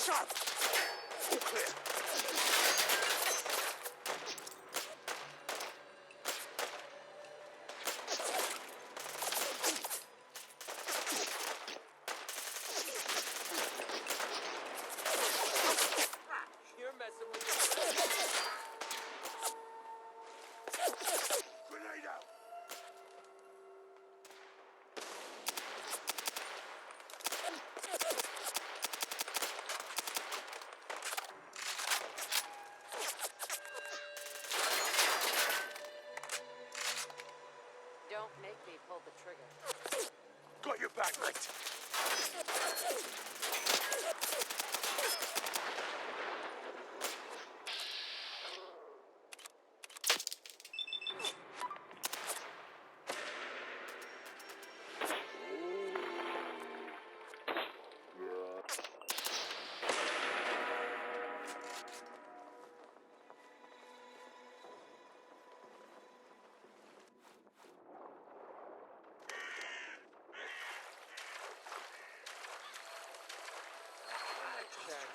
sharp. All clear. You're messing with Grenade out. Don't make me pull the trigger. Got your back, mate.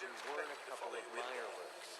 You weren't a couple of fireworks.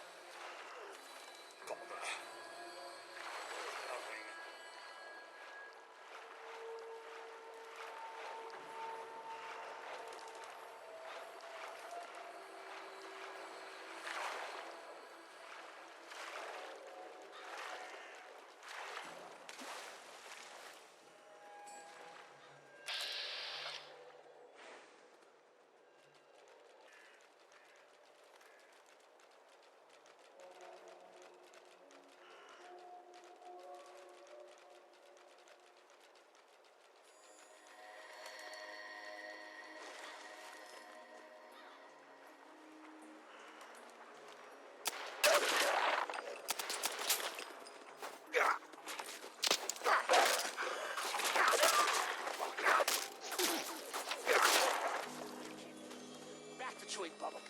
Back to chewing bubblegum.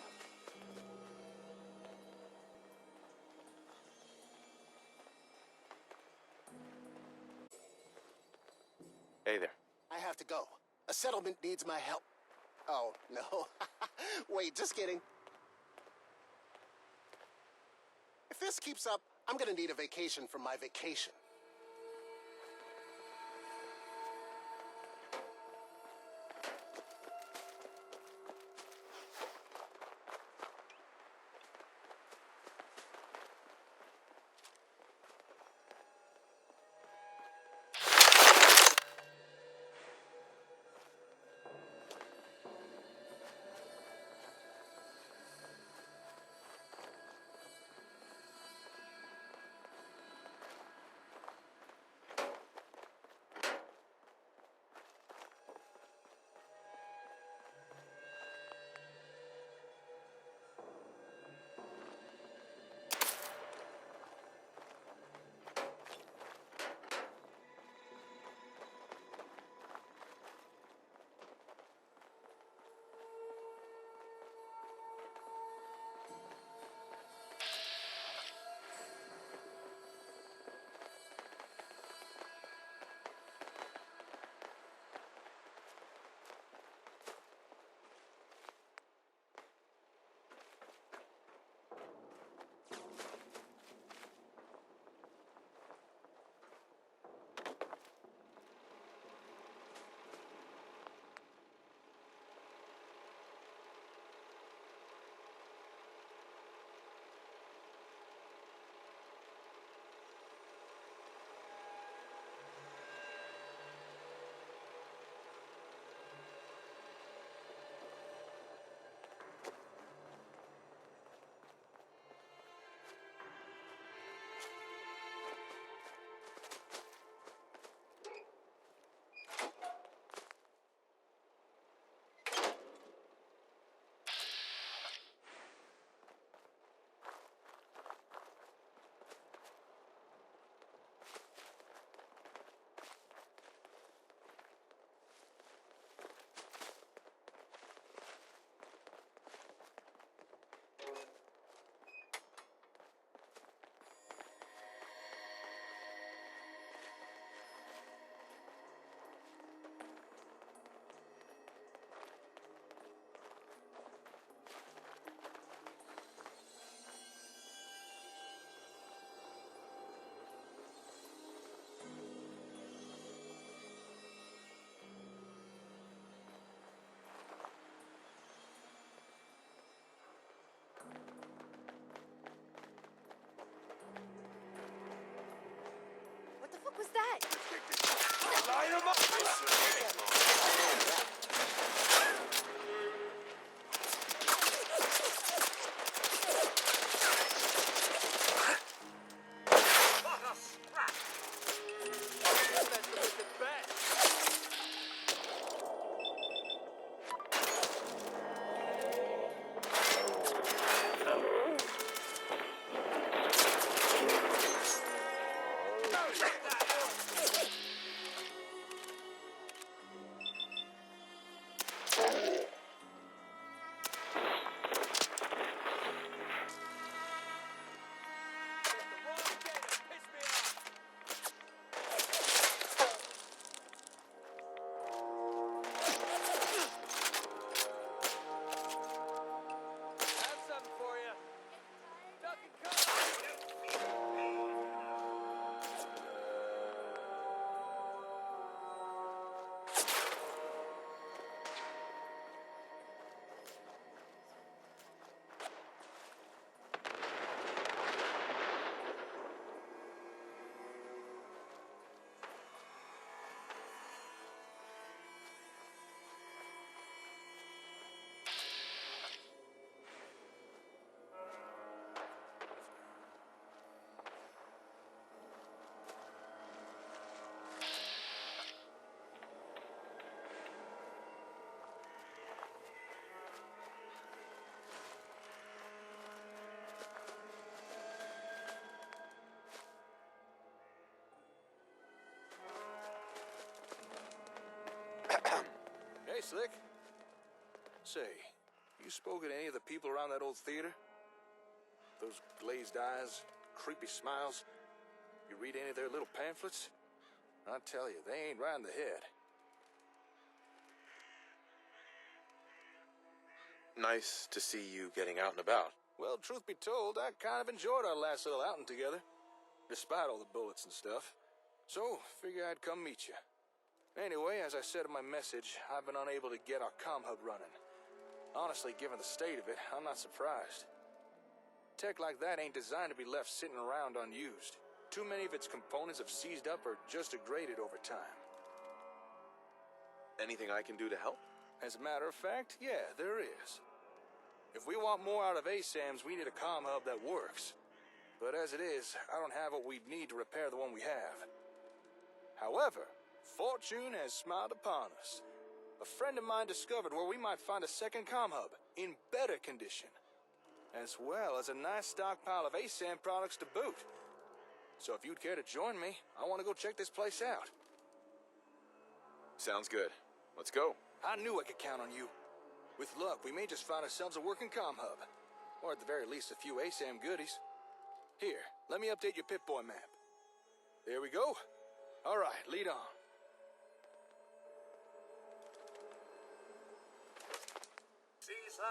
Hey there. I have to go. A settlement needs my help. Oh, no. Wait, just kidding. If this keeps up, I'm gonna need a vacation from my vacation. Light 'em up! What a scrap! That's the wicked bad. Have something for you. Duck and cover. Hey, Slick. Say, you spoken to any of the people around that old theater? Those glazed eyes, creepy smiles? You read any of their little pamphlets? I tell you, they ain't right in the head. Nice to see you getting out and about. Well, truth be told, I kind of enjoyed our last little outing together, despite all the bullets and stuff. So, figure I'd come meet you. Anyway, as I said in my message, I've been unable to get our comm hub running. Honestly, given the state of it, I'm not surprised. Tech like that ain't designed to be left sitting around unused. Too many of its components have seized up or just degraded over time. Anything I can do to help? As a matter of fact, yeah, there is. If we want more out of ASAMs, we need a comm hub that works. But as it is, I don't have what we'd need to repair the one we have. However, fortune has smiled upon us. A friend of mine discovered where we might find a second comm hub in better condition, as well as a nice stockpile of ASAM products to boot. So if you'd care to join me, I want to go check this place out. Sounds good. Let's go. I knew I could count on you. With luck, we may just find ourselves a working comm hub, or at the very least a few ASAM goodies. Here, let me update your Pip-Boy map. There we go. All right, lead on. Caesar,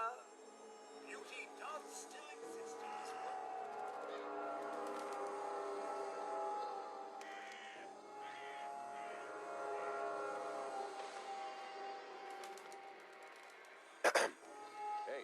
beauty does still exist in this world. Hey.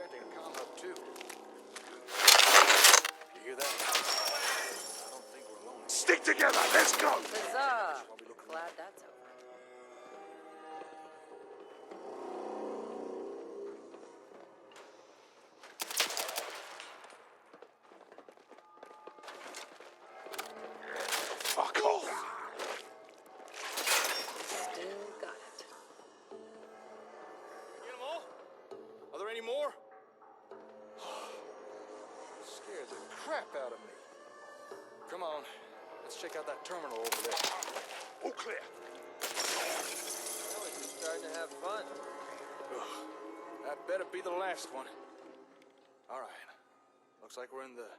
protecting a comm hub too. You hear that? I don't think we're alone. Stick together, let's go! Huzzah! Glad that's over. Fuck off! Still got it. Get them all? Are there any more? Scared the crap out of me. Come on, let's check out that terminal over there. All clear. Well, you're starting to have fun. Ugh, that better be the last one. All right, looks like we're in the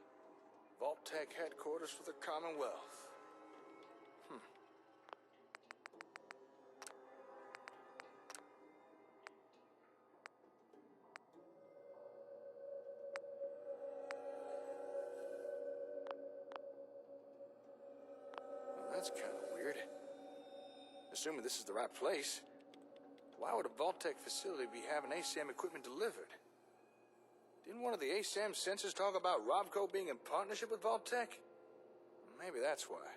Vault-Tec headquarters for the Commonwealth. Well, that's kind of weird. Assuming this is the right place, why would a Vault-Tec facility be having ASAM equipment delivered? Didn't one of the ASAM sensors talk about Robco being in partnership with Vault-Tec? Maybe that's why.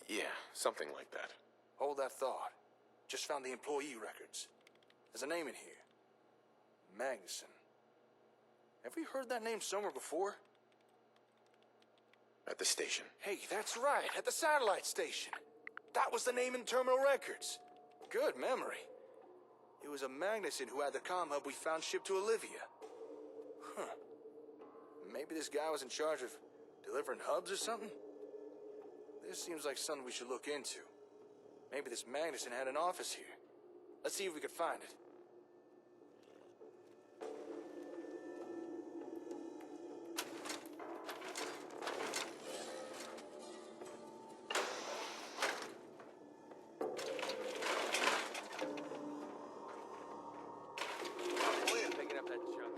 Yeah, something like that. Hold that thought. Just found the employee records. There's a name in here. Magnuson. Have we heard that name somewhere before? At the station. Hey, that's right, at the satellite station. That was the name in terminal records. Good memory. It was a Magnuson who had the comm hub we found shipped to Olivia. Huh. Maybe this guy was in charge of delivering hubs or something? This seems like something we should look into. Maybe this Magnuson had an office here. Let's see if we can find it. Picking up that junk.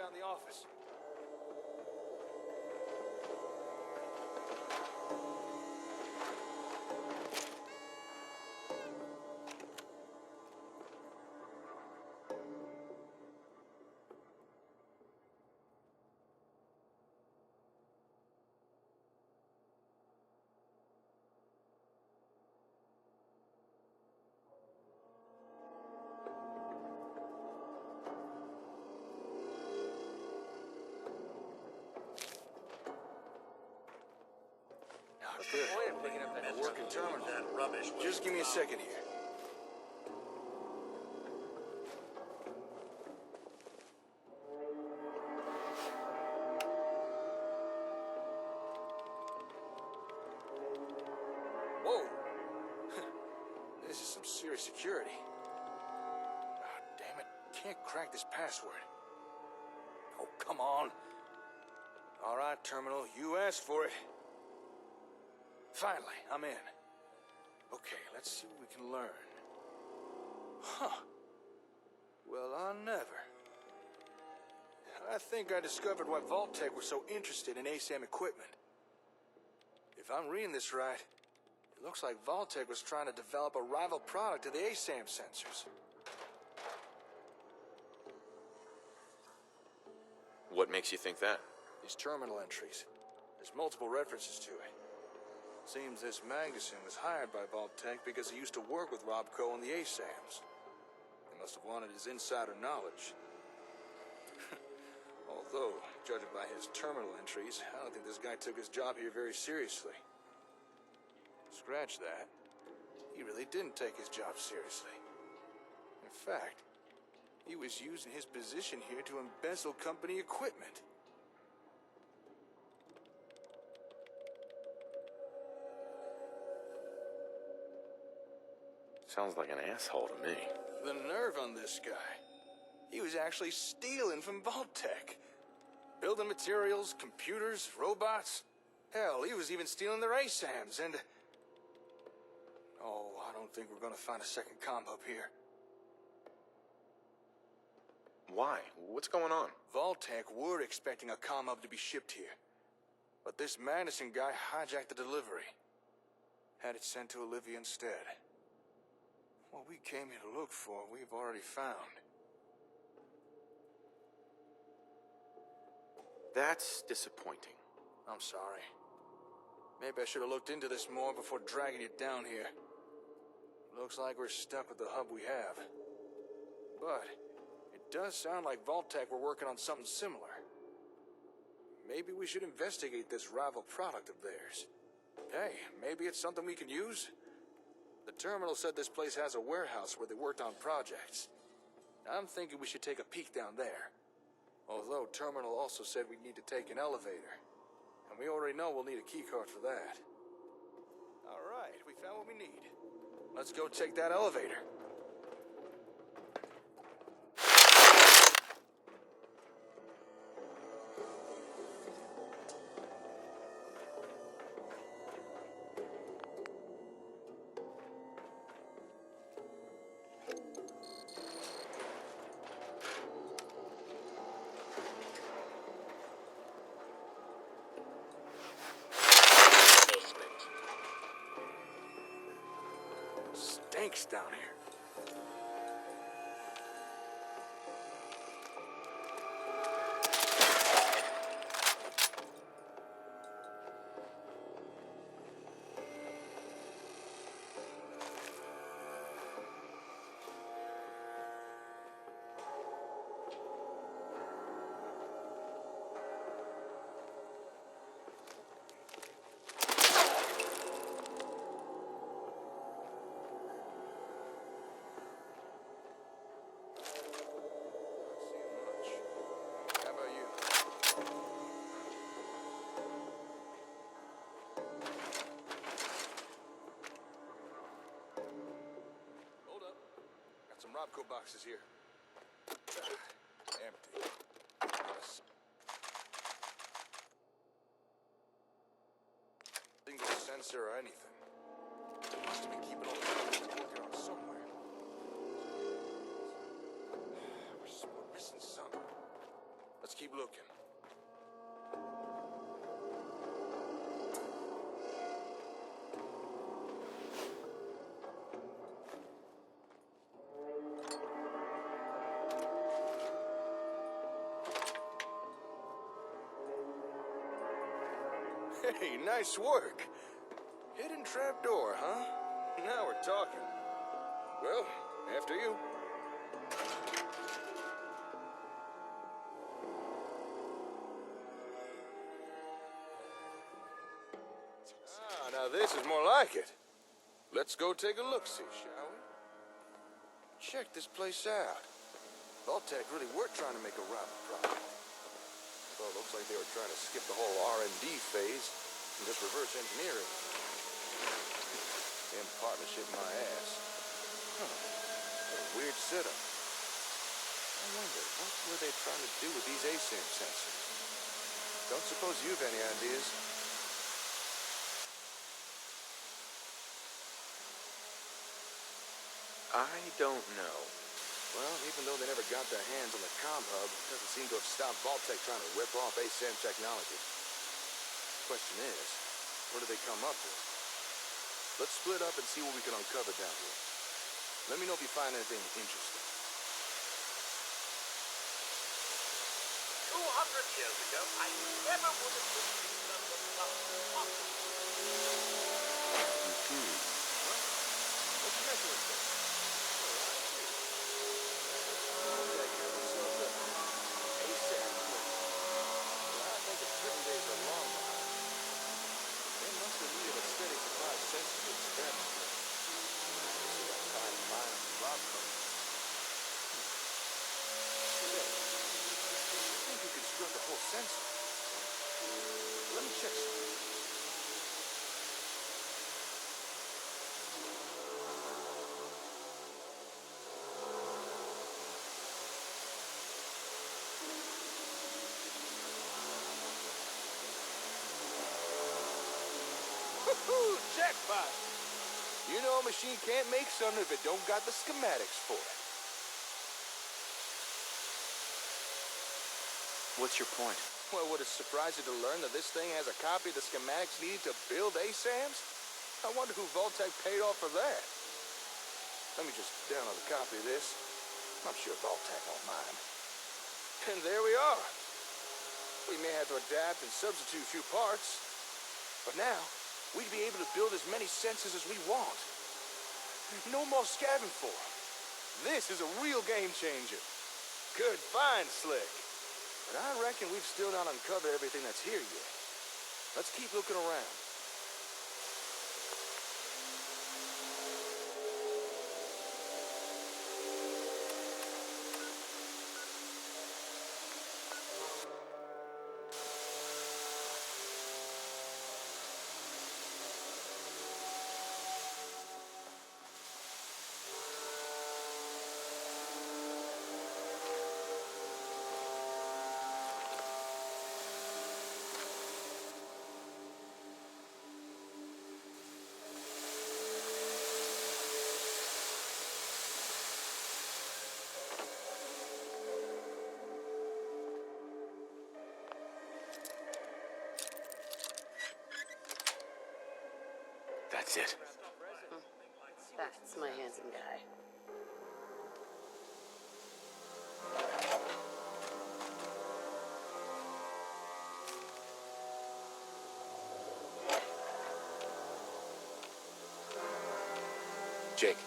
down the office. Good. Point of picking up that A working terminal. That rubbish. Just give me a second here. Whoa! This is some serious security. Oh, damn it. Can't crack this password. Oh, come on. All right, terminal. You asked for it. Finally, I'm in. Okay, let's see what we can learn. Huh. Well, I never. I think I discovered why Vault-Tec was so interested in ASAM equipment. If I'm reading this right, it looks like Vault-Tec was trying to develop a rival product to the ASAM sensors. What makes you think that? These terminal entries. There's multiple references to it. Seems this Magnuson was hired by Vault-Tec because he used to work with Robco on the ASAMs. They must have wanted his insider knowledge. Although, judging by his terminal entries, I don't think this guy took his job here very seriously. Scratch that. He really didn't take his job seriously. In fact, he was using his position here to embezzle company equipment. Sounds like an asshole to me. The nerve on this guy. He was actually stealing from Vault-Tec. Building materials, computers, robots. Hell, he was even stealing their ASAMs and... Oh, I don't think we're gonna find a second comm hub here. Why? What's going on? Vault-Tec were expecting a comm hub to be shipped here. But this Madison guy hijacked the delivery. Had it sent to Olivia instead. What we came here to look for, we've already found. That's disappointing. I'm sorry. Maybe I should have looked into this more before dragging you down here. Looks like we're stuck with the hub we have. But it does sound like Vault-Tec were working on something similar. Maybe we should investigate this rival product of theirs. Hey, maybe it's something we can use? The terminal said this place has a warehouse where they worked on projects. I'm thinking we should take a peek down there. Although terminal also said we need to take an elevator. And we already know we'll need a keycard for that. Alright, we found what we need. Let's go take that elevator. Stinks down here. Robco boxes here. Empty. Single sensor or anything. Must have been keeping all the cameras working on somewhere. We're missing something. Let's Let's keep looking. Hey, nice work. Hidden trapdoor, huh? Now we're talking. Well, after you. Ah, now this is more like it. Let's go take a look-see, shall we? Check this place out. Vault-Tec really were trying to make a rival product. Well, it looks like they were trying to skip the whole R&D phase and just reverse engineering. Damn partnership my ass. Huh. What a weird setup. I wonder, what were they trying to do with these ASAM sensors? Don't suppose you've any ideas? I don't know. Well, even though they never got their hands on the comm hub, it doesn't seem to have stopped Vault-Tec trying to rip off ASAM technology. Question is, what do they come up with? Let's split up and see what we can uncover down here. Let me know if you find anything interesting. 200 years ago, I never would have believed that the stuff was possible. What you messing with there? Vault-Tec has themselves a ASAM place. Well, I think its prison days are long behind. They must have needed a steady supply of sensors to experiment with. They got tired of buying them from Rob Code. I think you can screw up the whole sensor. Let me check something. Woohoo! Jackpot! You know a machine can't make something if it don't got the schematics for it. What's your point? Well, would it surprise you to learn that this thing has a copy of the schematics needed to build ASAMs? I wonder who Vault-Tec paid off for that. Let me just download a copy of this. I'm sure Vault-Tec won't mind. And there we are. We may have to adapt and substitute a few parts, but now we'd be able to build as many sensors as we want. No more scavenging for 'em. This is a real game changer. Good find, Slick. But I reckon we've still not uncovered everything that's here yet. Let's keep looking around. That's it. That's my handsome guy. Jake.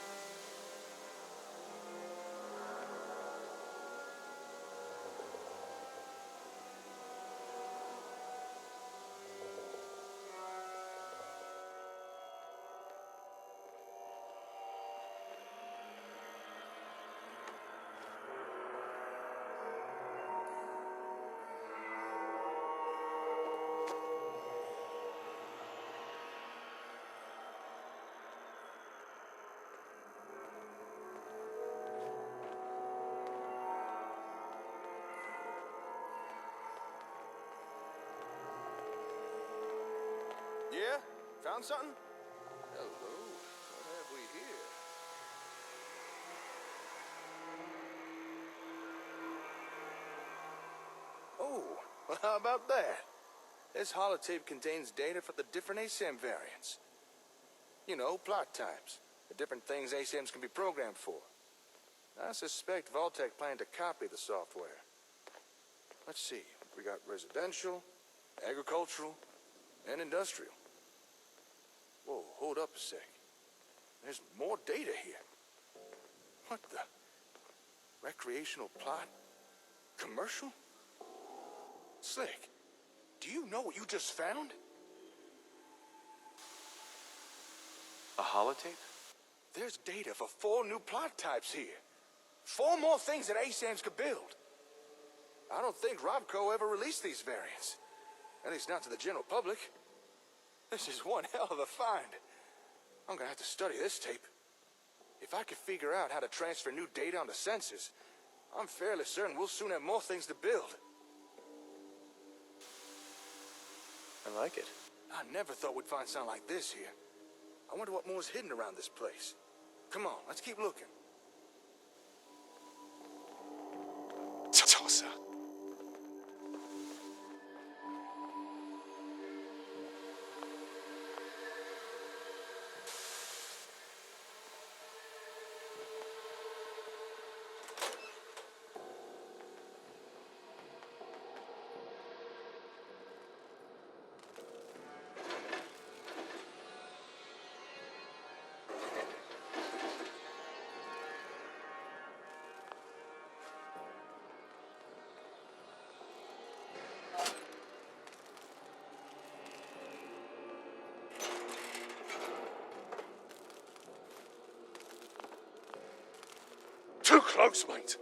Yeah? Found something? Hello. What have we here? Well, how about that? This holotape contains data for the different ASAM variants. You know, plot types. The different things ASAMs can be programmed for. I suspect Vault-Tec planned to copy the software. Let's see. We got residential, agricultural, and industrial. Whoa, hold up a sec. There's more data here. What the? Recreational plot? Commercial? Slick, do you know what you just found? A holotape? There's data for 4 new plot types here. 4 more things that ASAMs could build. I don't think Robco ever released these variants. At least not to the general public. This is one hell of a find. I'm gonna have to study this tape. If I could figure out how to transfer new data onto sensors, I'm fairly certain we'll soon have more things to build. I like it. I never thought we'd find something like this here. I wonder what more's hidden around this place. Come on, let's keep looking. Tossa. Too close, mate.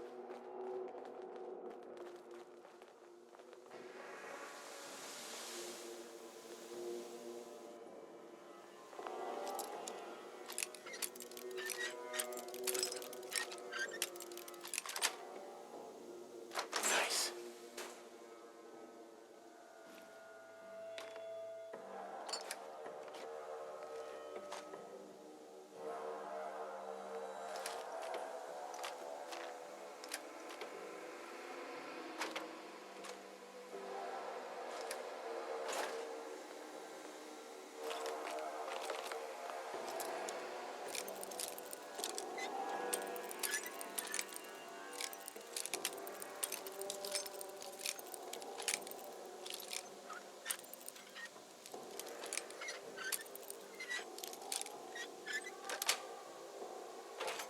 Nice.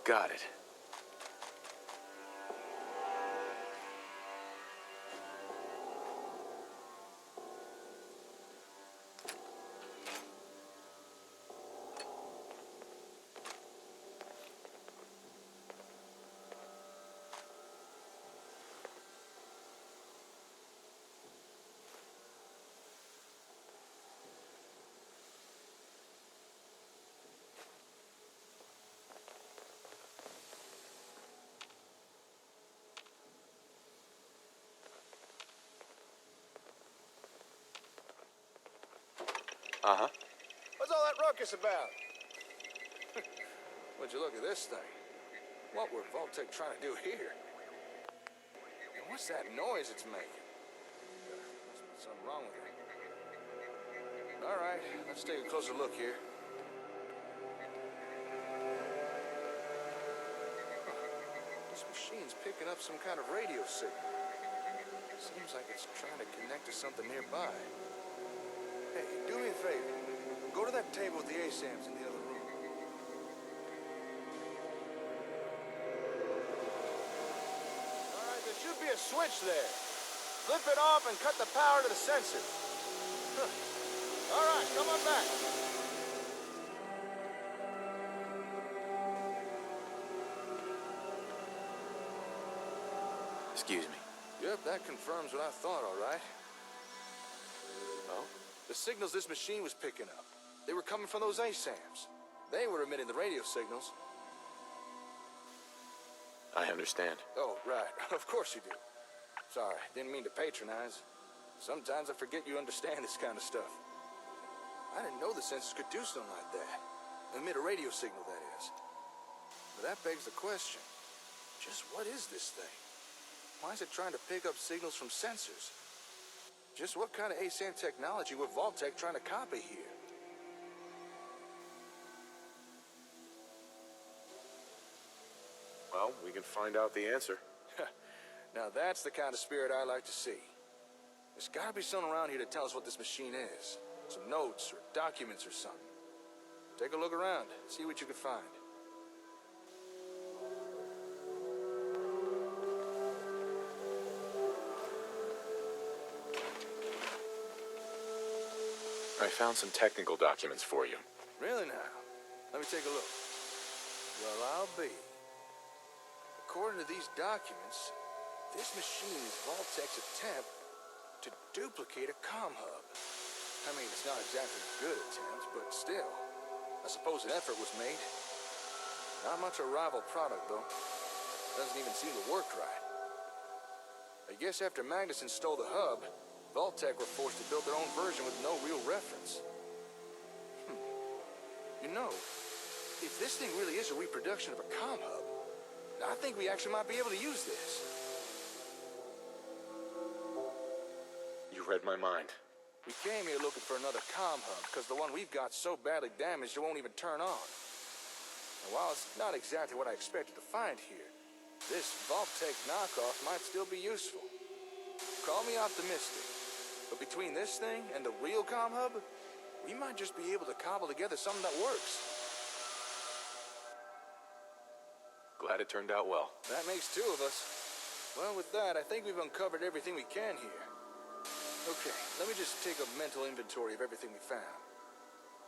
Got it. Uh-huh. What's all that ruckus about? Would you look at this thing? What were Vault-Tec trying to do here? And what's that noise it's making? Must be something wrong with it. All right, let's take a closer look here. This machine's picking up some kind of radio signal. Seems like it's trying to connect to something nearby. Hey, do me a favor. Go to that table with the ASAMs in the other room. All right, there should be a switch there. Flip it off and cut the power to the sensor. Huh. All right, come on back. Excuse me. Yep, that confirms what I thought, all right. Oh? The signals this machine was picking up, they were coming from those ASAMs. They were emitting the radio signals. I understand. Oh, right. Of course you do. Sorry, didn't mean to patronize. Sometimes I forget you understand this kind of stuff. I didn't know the sensors could do something like that. Emit a radio signal, that is. But that begs the question. Just what is this thing? Why is it trying to pick up signals from sensors? Just what kind of ASAM technology were Vault-Tec trying to copy here? Well, we can find out the answer. Now that's the kind of spirit I like to see. There's gotta be someone around here to tell us what this machine is. Some notes or documents or something. Take a look around, see what you can find. I found some technical documents for you. Really now? Let me take a look. Well, I'll be. According to these documents, this machine is Vault-Tec's attempt to duplicate a comm hub. I mean, it's not exactly a good attempt, but still, I suppose an effort was made. Not much a rival product, though. Doesn't even seem to work right. I guess after Magnuson stole the hub, Vault-Tec were forced to build their own version with no real reference. You know, if this thing really is a reproduction of a comm hub, I think we actually might be able to use this. You read my mind. We came here looking for another comm hub because the one we've got so badly damaged it won't even turn on. And while it's not exactly what I expected to find here, this Vault-Tec knockoff might still be useful. Call me optimistic, but between this thing and the real comm hub, we might just be able to cobble together something that works. Glad it turned out well. That makes two of us. Well, with that, I think we've uncovered everything we can here. Okay, let me just take a mental inventory of everything we found.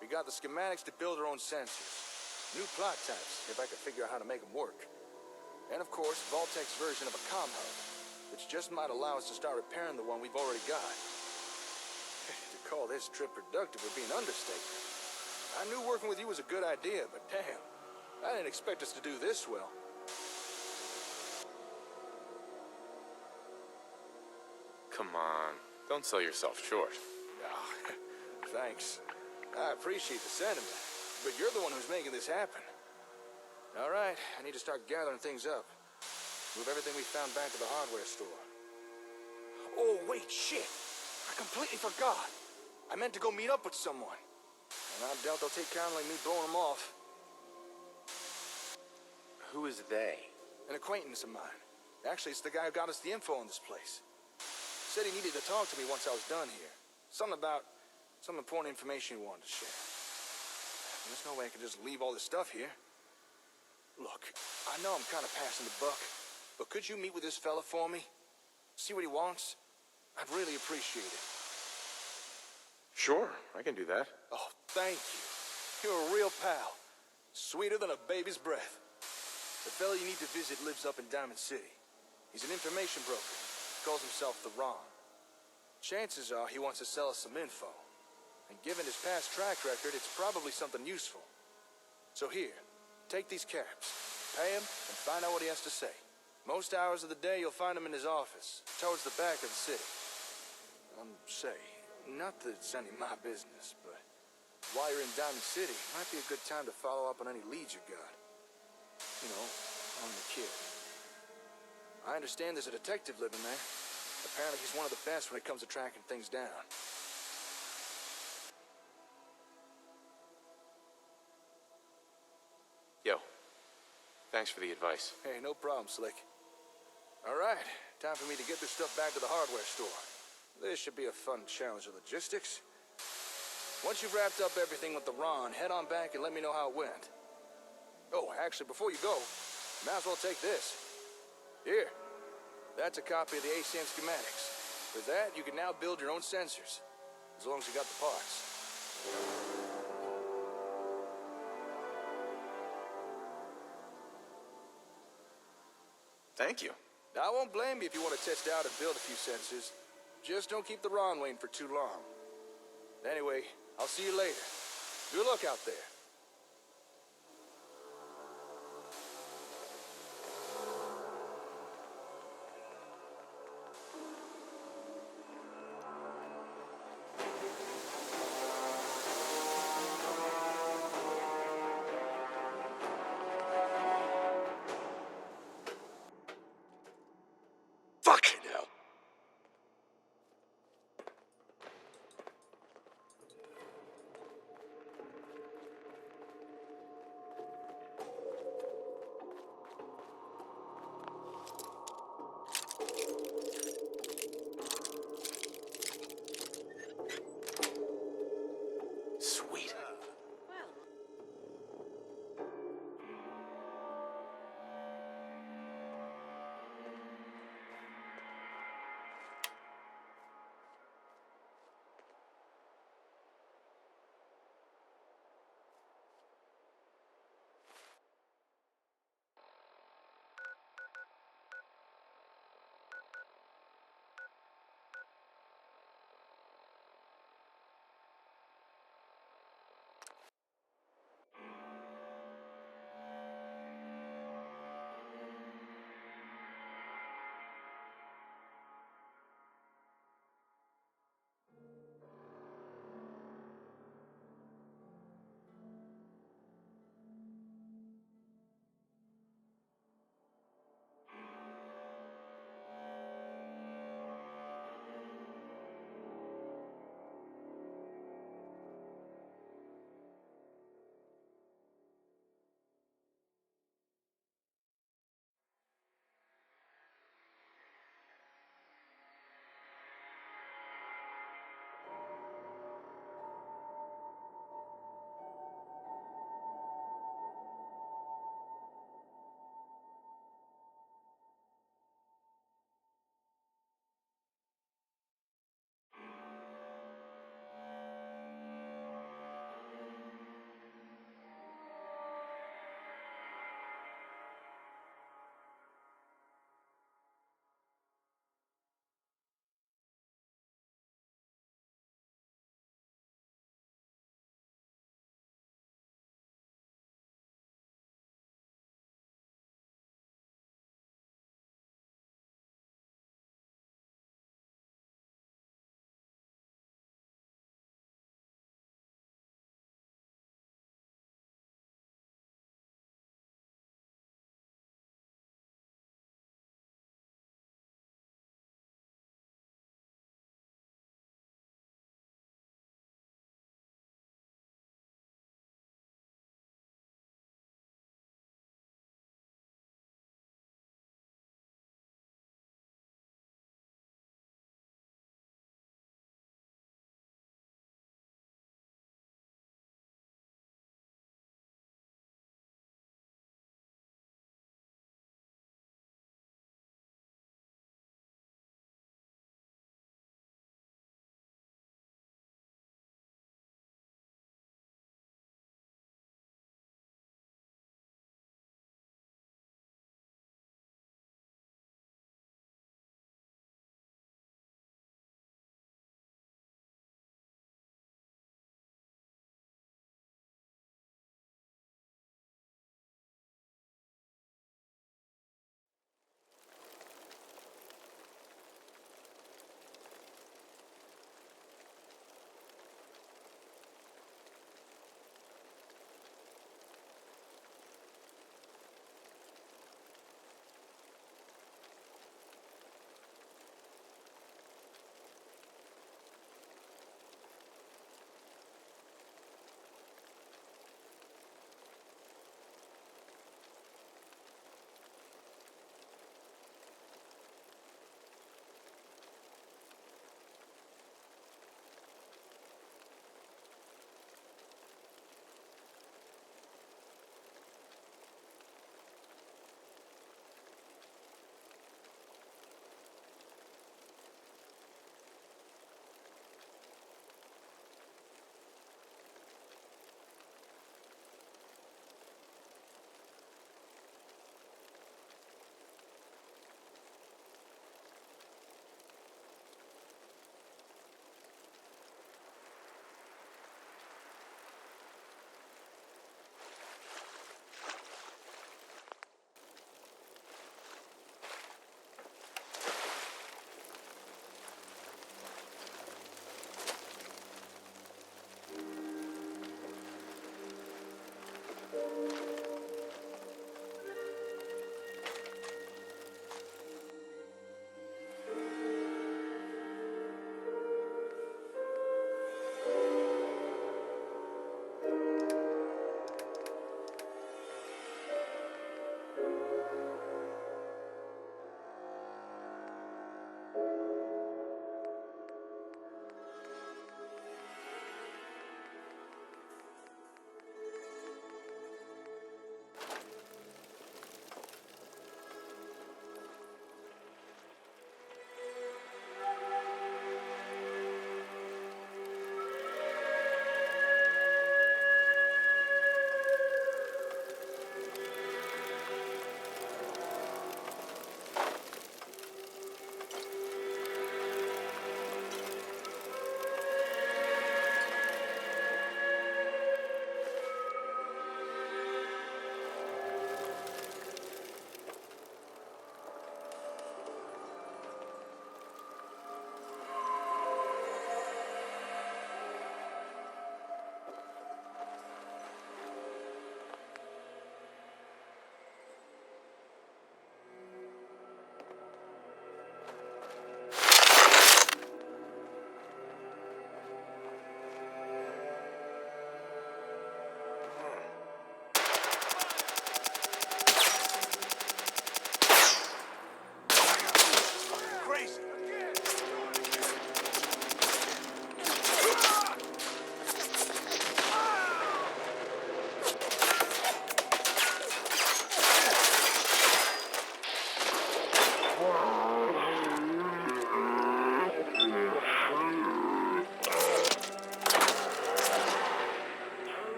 We got the schematics to build our own sensors. New plot types, if I could figure out how to make them work. And of course, Vault-Tec's version of a comm hub, which just might allow us to start repairing the one we've already got. To call this trip productive would be an understatement. I knew working with you was a good idea, but damn, I didn't expect us to do this well. Come on. Don't sell yourself short. Oh, thanks. I appreciate the sentiment, but you're the one who's making this happen. All right, I need to start gathering things up. Move everything we found back to the hardware store. Oh, wait, shit! I completely forgot. I meant to go meet up with someone. And I doubt they'll take kindly me blowing them off. Who is they? An acquaintance of mine. Actually, it's the guy who got us the info on this place. Said he needed to talk to me once I was done here. Something about some important information he wanted to share. There's no way I can just leave all this stuff here. Look, I know I'm kind of passing the buck, but could you meet with this fella for me? See what he wants? I'd really appreciate it. Sure, I can do that. Oh, thank you. You're a real pal. Sweeter than a baby's breath. The fella you need to visit lives up in Diamond City. He's an information broker. Calls himself the Ron. Chances are he wants to sell us some info. And given his past track record, it's probably something useful. So here, take these caps, pay him, and find out what he has to say. Most hours of the day, you'll find him in his office, towards the back of the city. Say, not that it's any of my business, but while you're in Diamond City, might be a good time to follow up on any leads you got. You know, on the kid. I understand there's a detective living there. Apparently he's one of the best when it comes to tracking things down. Yo, thanks for the advice. Hey, no problem, Slick. All right, time for me to get this stuff back to the hardware store. This should be a fun challenge of logistics. Once you've wrapped up everything with the Ron, head on back and let me know how it went. Oh, actually, before you go, might as well take this. Here, that's a copy of the ASAM schematics. With that, you can now build your own sensors, as long as you got the parts. Thank you. Now, I won't blame you if you want to test out and build a few sensors. Just don't keep the Ron waiting for too long. Anyway, I'll see you later. Good luck out there. Fucking hell.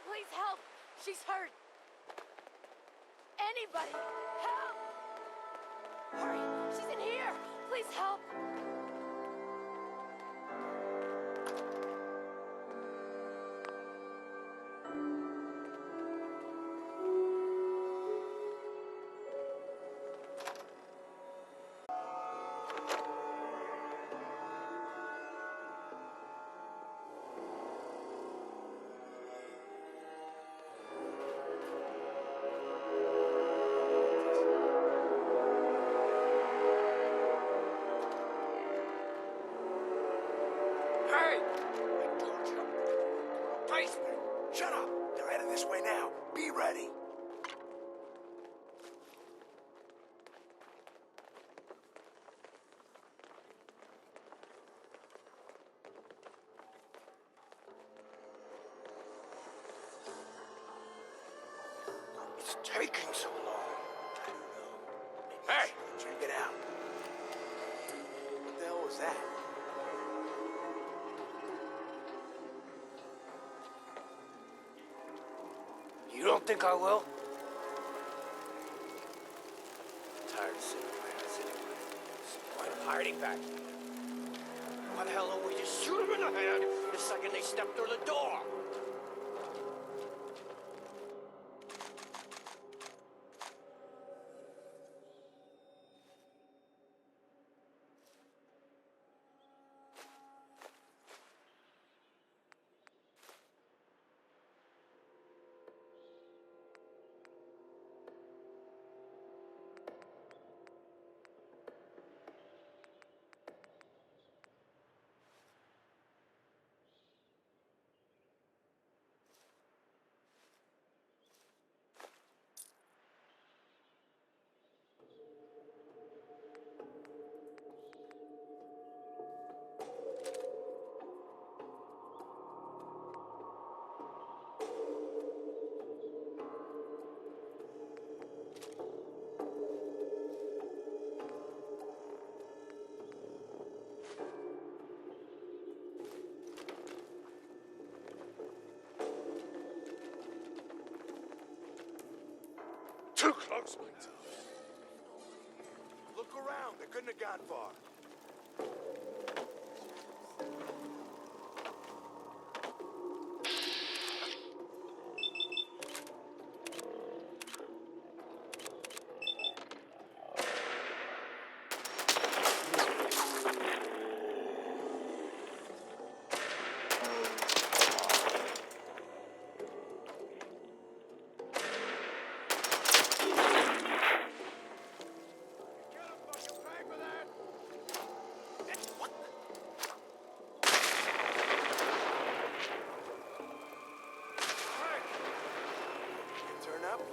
Please help! She's hurt! Anybody! Help! Hurry! She's in here! Please help! Hey! I told you. Basement! Shut up! They're heading this way now. Be ready. It's taking so long. I don't know. Hey! Check it out. What the hell was that? You don't think I will? I'm tired of sitting my ass anyway. What's the point of hiding back here? Why the hell don't we just shoot him in the head the second they step through the door? Too close, Mike. Look around. They couldn't have gone far.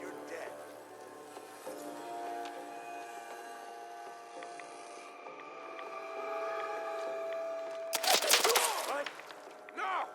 You're dead. What? No!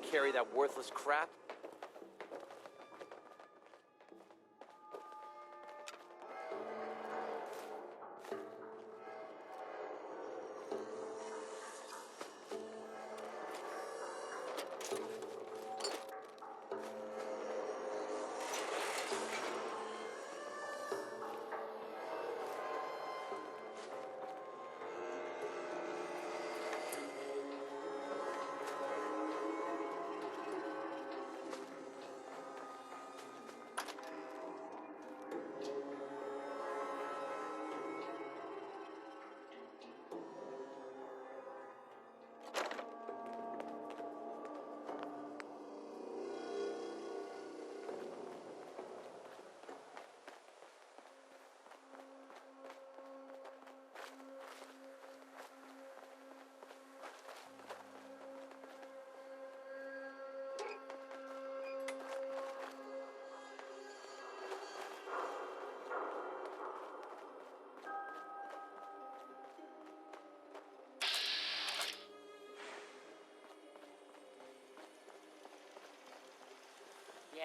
me carry that worthless crap? Yeah?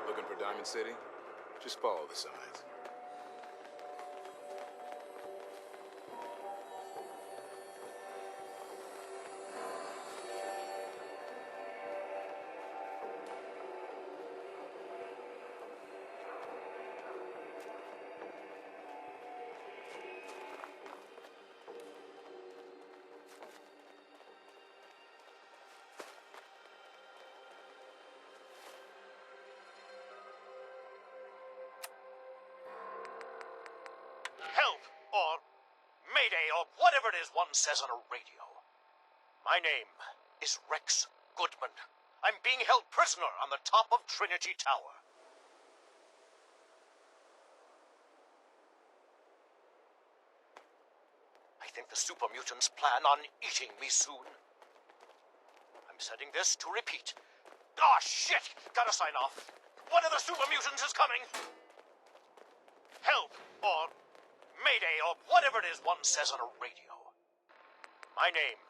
Looking for Diamond City? Just follow the signs. Help, or Mayday, or whatever it is one says on a radio. My name is Rex Goodman. I'm being held prisoner on the top of Trinity Tower. I think the super mutants plan on eating me soon. I'm setting this to repeat. Ah, shit! Gotta sign off. One of the super mutants is coming! Help, or Mayday, or whatever it is one says on a radio. My name.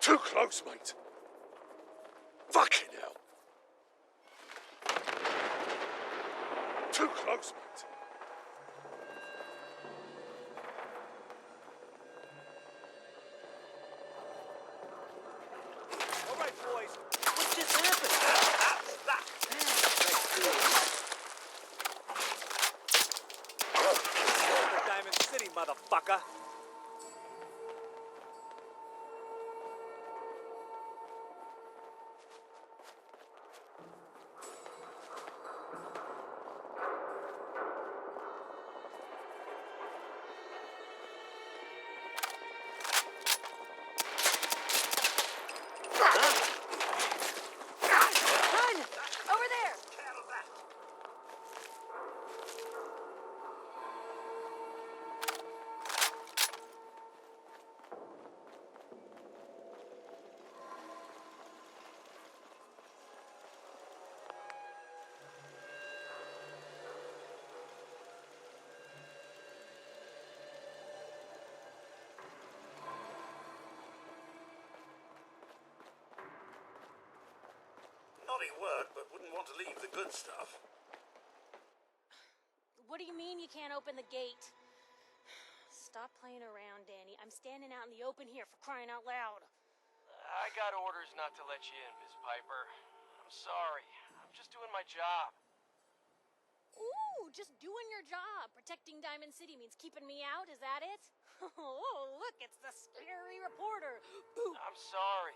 Too close, mate. Fucking hell. Too close, mate. All right, boys. What just happened? Welcome to Diamond City, motherfucker. Run! Over there! Naughty word, but wouldn't want to leave the good stuff. What do you mean you can't open the gate? Stop playing around, Danny. I'm standing out in the open here, for crying out loud. I got orders not to let you in, Miss Piper. I'm sorry. I'm just doing my job. Ooh, just doing your job. Protecting Diamond City means keeping me out, is that it? Oh, look, it's the scary reporter. Boo. I'm sorry,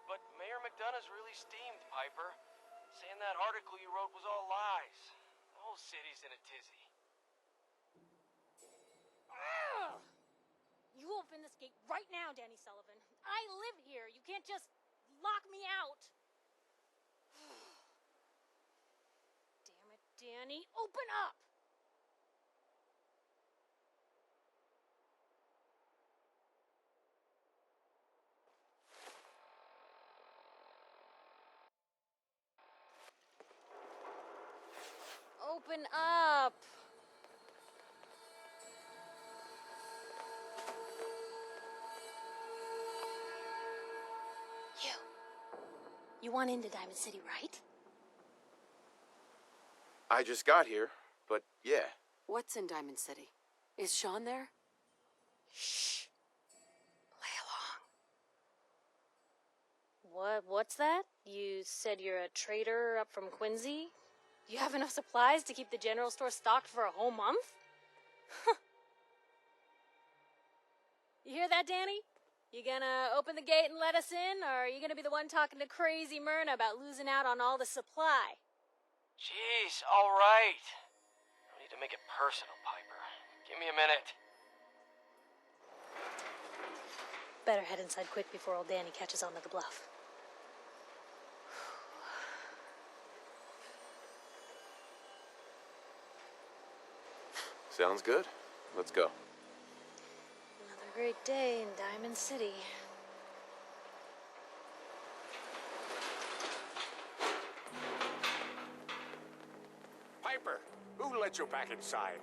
but Mayor McDonough's really steamed, Piper. Saying that article you wrote was all lies. The whole city's in a tizzy. Ugh. You open this gate right now, Danny Sullivan. I live here. You can't just lock me out. Damn it, Danny. Open up! Open up! You want into Diamond City, right? I just got here, but yeah. What's in Diamond City? Is Sean there? Shh. Play along. What's that? You said you're a trader up from Quincy? You have enough supplies to keep the general store stocked for a whole month? You hear that, Danny? You gonna open the gate and let us in, or are you gonna be the one talking to crazy Myrna about losing out on all the supply? Jeez, all right. No need to make it personal, Piper. Give me a minute. Better head inside quick before old Danny catches on to the bluff. Sounds good. Let's go. Another great day in Diamond City. Piper, who let you back inside?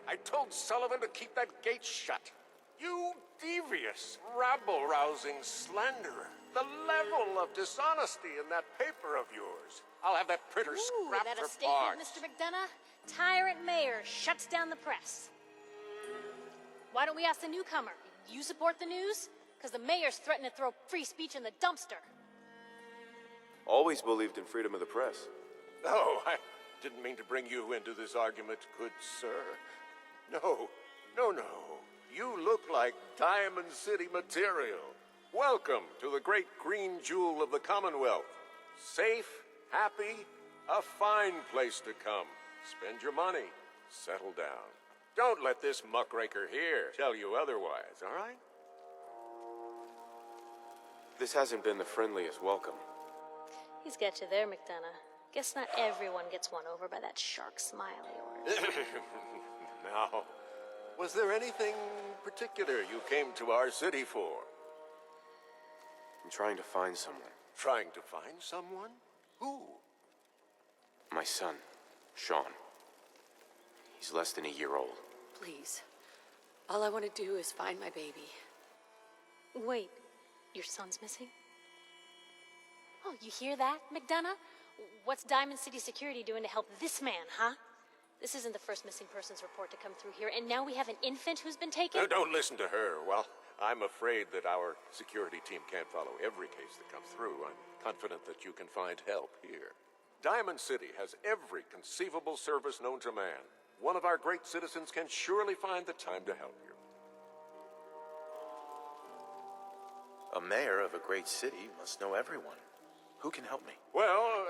I told Sullivan to keep that gate shut. You devious, rabble-rousing slanderer. The level of dishonesty in that paper of yours. I'll have that printer Ooh, scrapped that a for statement, parts. Mr. McDonough? Tyrant mayor shuts down the press. Why don't we ask the newcomer? You support the news? Because the mayor's threatening to throw free speech in the dumpster. Always believed in freedom of the press. Oh, I didn't mean to bring you into this argument, good sir. No. You look like Diamond City material. Welcome to the great green jewel of the Commonwealth. Safe, happy, a fine place to come. Spend your money. Settle down. Don't let this muckraker here tell you otherwise, all right? This hasn't been the friendliest welcome. He's got you there, McDonough. Guess not everyone gets won over by that shark smile of yours. Now, was there anything particular you came to our city for? I'm trying to find someone. Trying to find someone? Who? My son, Sean. He's less than a year old. Please. All I want to do is find my baby. Wait, your son's missing? Oh, you hear that, McDonough? What's Diamond City Security doing to help this man, huh? This isn't the first missing persons report to come through here, and now we have an infant who's been taken? No, don't listen to her. Well, I'm afraid that our security team can't follow every case that comes through. I'm confident that you can find help here. Diamond City has every conceivable service known to man. One of our great citizens can surely find the time to help you. A mayor of a great city must know everyone. Who can help me? Well,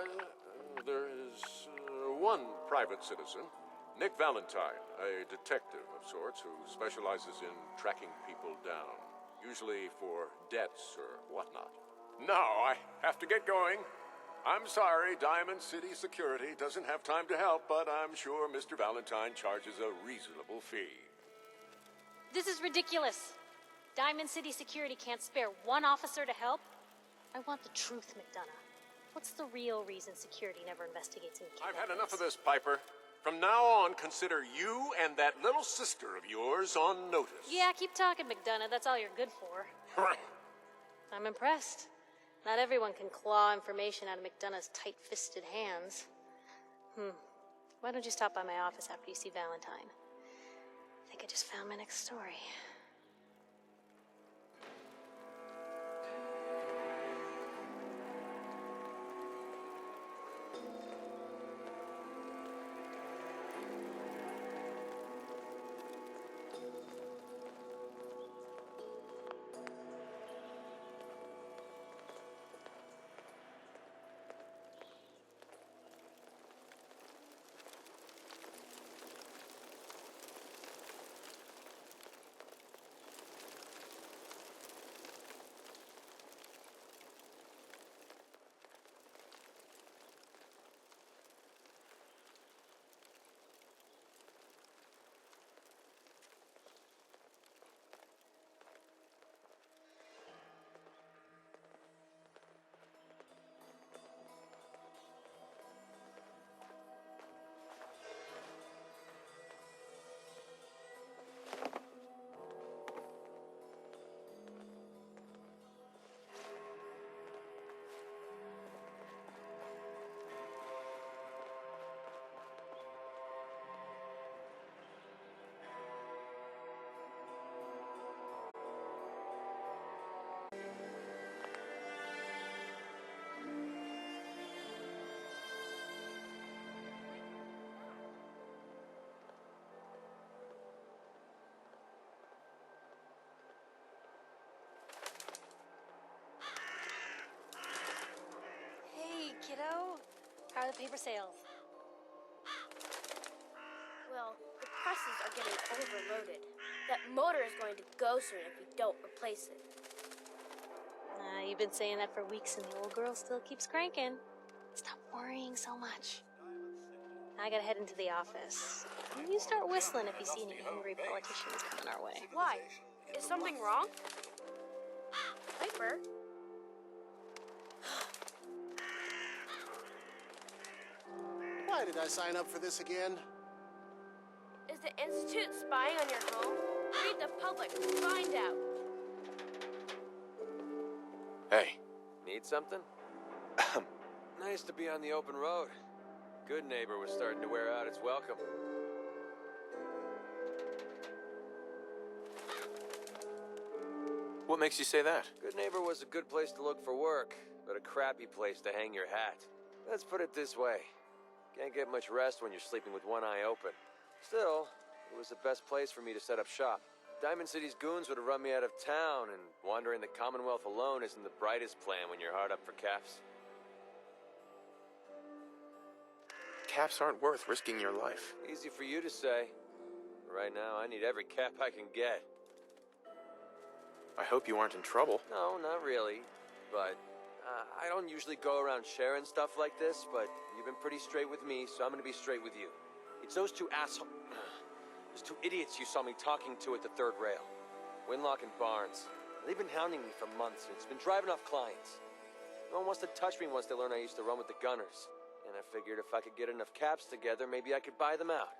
there is one private citizen, Nick Valentine, a detective of sorts who specializes in tracking people down, usually for debts or whatnot. Now I have to get going. I'm sorry, Diamond City Security doesn't have time to help, but I'm sure Mr. Valentine charges a reasonable fee. This is ridiculous. Diamond City Security can't spare one officer to help? I want the truth, McDonough. What's the real reason security never investigates any I've had enough of this, Piper. From now on, consider you and that little sister of yours on notice. Yeah, keep talking, McDonough. That's all you're good for. I'm impressed. Not everyone can claw information out of McDonough's tight-fisted hands. Why don't you stop by my office after you see Valentine? I think I just found my next story. Kiddo, how are the paper sales? Well, the presses are getting overloaded. That motor is going to go soon if we don't replace it. You've been saying that for weeks and the old girl still keeps cranking. Stop worrying so much. I gotta head into the office. You start whistling if you see any angry politicians coming our way. Why? Is something wrong? Piper? Why did I sign up for this again? Is the Institute spying on your home? Read the public. Find out. Hey. Need something? Nice to be on the open road. Good Neighbor was starting to wear out its welcome. What makes you say that? Good Neighbor was a good place to look for work, but a crappy place to hang your hat. Let's put it this way. Can't get much rest when you're sleeping with one eye open. Still, it was the best place for me to set up shop. Diamond City's goons would have run me out of town, and wandering the Commonwealth alone isn't the brightest plan when you're hard up for caps. Caps aren't worth risking your life. Easy for you to say. Right now, I need every cap I can get. I hope you aren't in trouble. No, not really. But I don't usually go around sharing stuff like this, but you've been pretty straight with me, so I'm gonna be straight with you. It's those two those two idiots you saw me talking to at the third rail. Winlock and Barnes. They've been hounding me for months, and it's been driving off clients. No one wants to touch me once they learn I used to run with the Gunners. And I figured if I could get enough caps together, maybe I could buy them out.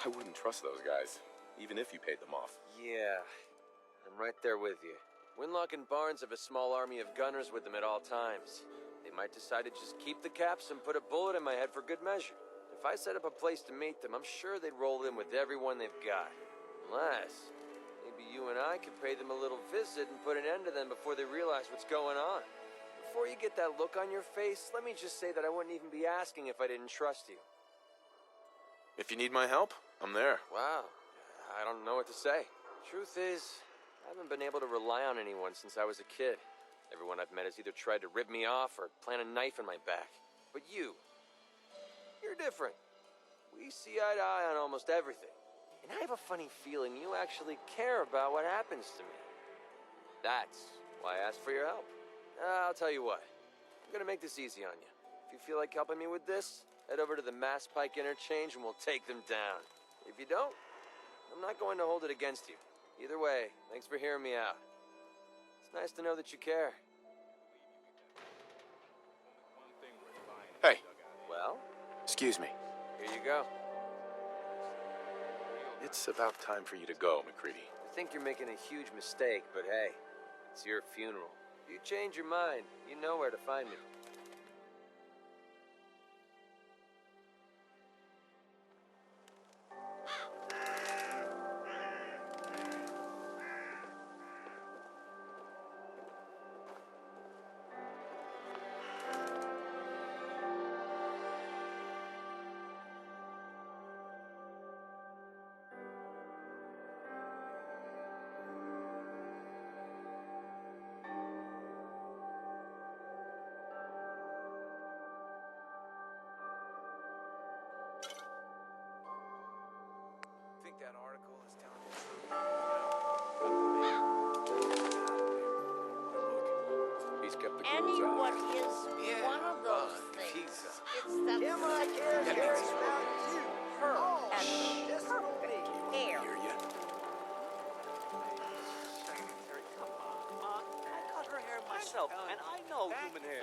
I wouldn't trust those guys, even if you paid them off. Yeah, I'm right there with you. Winlock and Barnes have a small army of gunners with them at all times. They might decide to just keep the caps and put a bullet in my head for good measure. If I set up a place to meet them, I'm sure they'd roll in with everyone they've got. Unless, maybe you and I could pay them a little visit and put an end to them before they realize what's going on. Before you get that look on your face, let me just say that I wouldn't even be asking if I didn't trust you. If you need my help, I'm there. Wow, I don't know what to say. Truth is, I haven't been able to rely on anyone since I was a kid. Everyone I've met has either tried to rip me off or plant a knife in my back. But you're different. We see eye to eye on almost everything. And I have a funny feeling you actually care about what happens to me. That's why I asked for your help. I'll tell you what. I'm gonna make this easy on you. If you feel like helping me with this, head over to the Mass Pike interchange and we'll take them down. If you don't, I'm not going to hold it against you. Either way, thanks for hearing me out. It's nice to know that you care. Hey, Well, excuse me. here you go. It's about time for you to go, McCready. I think you're making a huge mistake, but hey, it's your funeral. If you change your mind, you know where to find me. Think that article is telling the truth? He's kept the Anyone is one of those things. It's that such her and perfect hair. I cut her hair myself, and I know human hair.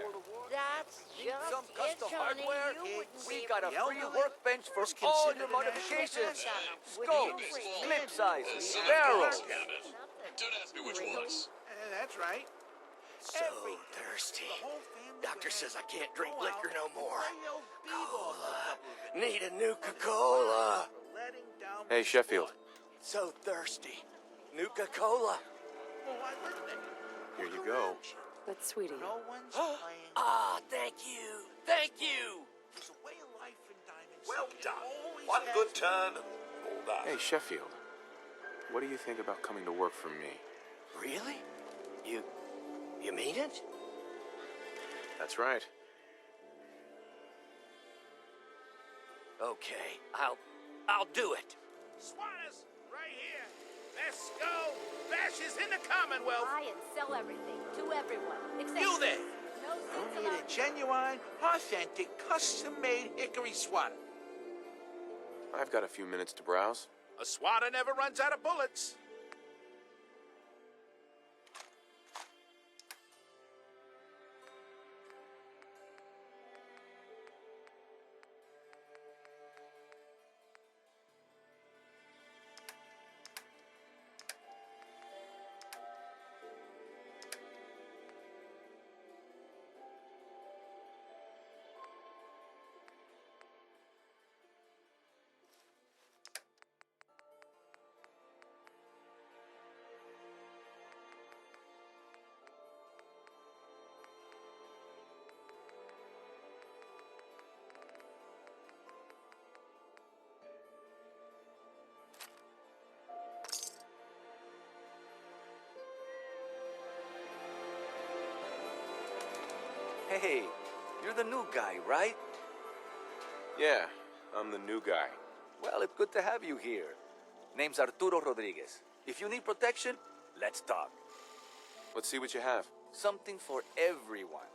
That's just Some it, custom Johnny. hardware? You wouldn't We be got a able free to workbench for Just all consider your that modifications. With Scopes, you. clip sizes, Nothing. barrels. Don't ask me which ones. That's right. So thirsty. Doctor says I can't drink liquor no more. Cola. Need a Nuka-Cola. Hey, Sheffield. So thirsty. Nuka-Cola. Here you go. But sweetie, No one's playing. Ah, thank you. Thank you. There's a way of life in Diamond Well City. done. Always One has good been. turn, all that. Hey, Sheffield. What do you think about coming to work for me? Really? You mean it? That's right. Okay, I'll do it. Squatters, right here. Let's go. Bash is in the Commonwealth. Buy and sell everything to everyone. Except You there. No I sense need a about genuine, authentic, custom-made hickory swatter. I've got a few minutes to browse. A swatter never runs out of bullets. Hey, you're the new guy, right? Yeah, I'm the new guy. Well, it's good to have you here. Name's Arturo Rodriguez. If you need protection, let's talk. Let's see what you have. Something for everyone.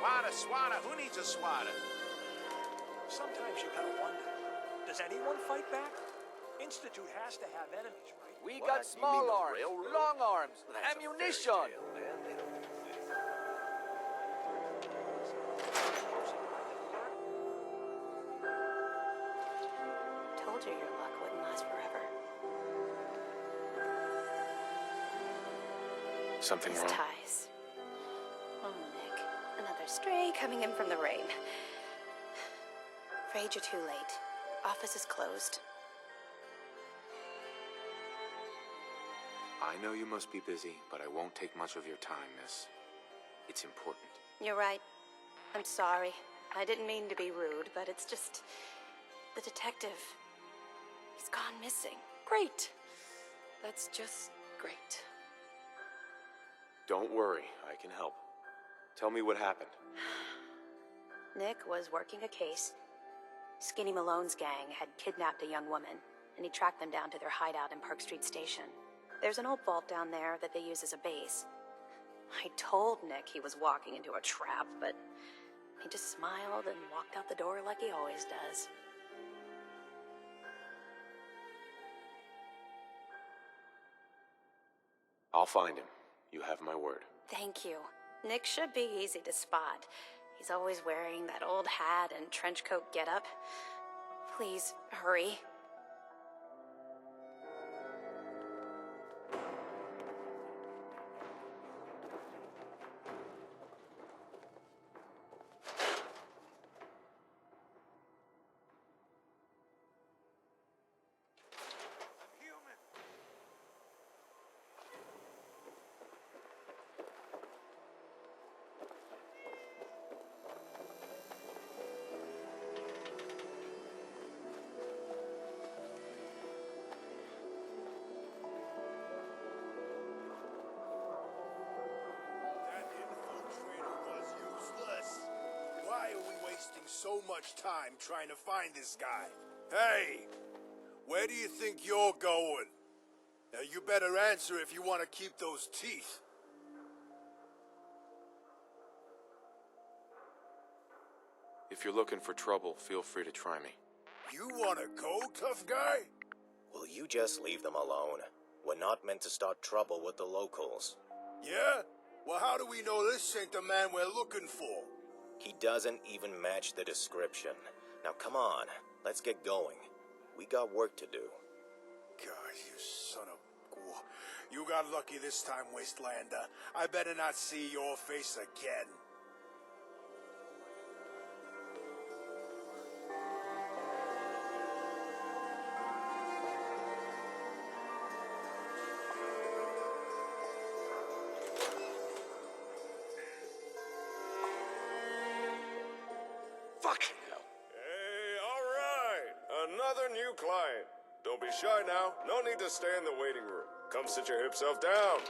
Swatter. Who needs a swatter? Sometimes you gotta wonder, does anyone fight back? Institute has to have enemies, right? We What? got You small mean the arms, railroad? long arms, That's a fairy ammunition. tale, man. They don't do this. Told you your luck wouldn't last forever. Something His wrong? ties. Oh, Nick. Another stray coming in from the rain. Afraid you're too late. Office is closed. I know you must be busy, but I won't take much of your time, miss. It's important. You're right. I'm sorry. I didn't mean to be rude, but it's just... the detective... he's gone missing. Great. That's just great. Don't worry, I can help. Tell me what happened. Nick was working a case. Skinny Malone's gang had kidnapped a young woman, and he tracked them down to their hideout in Park Street Station. There's an old vault down there that they use as a base. I told Nick he was walking into a trap, but he just smiled and walked out the door like he always does. I'll find him. You have my word. Thank you. Nick should be easy to spot. He's always wearing that old hat and trench coat getup. Please, hurry. That infiltrator was useless. Why are we wasting so much time trying to find this guy? Hey! Where do you think you're going? Now you better answer if you want to keep those teeth. If you're looking for trouble, feel free to try me. You want to go, tough guy? Will you just leave them alone? We're not meant to start trouble with the locals. Yeah? Well, how do we know this ain't the man we're looking for? He doesn't even match the description. Now come on, let's get going. We got work to do. God, you son of... You got lucky this time, Wastelander. I better not see your face again. Fucking hell. Hey, all right. Another new client. Don't be shy now. No need to stay in the waiting room. Come sit your hip self down.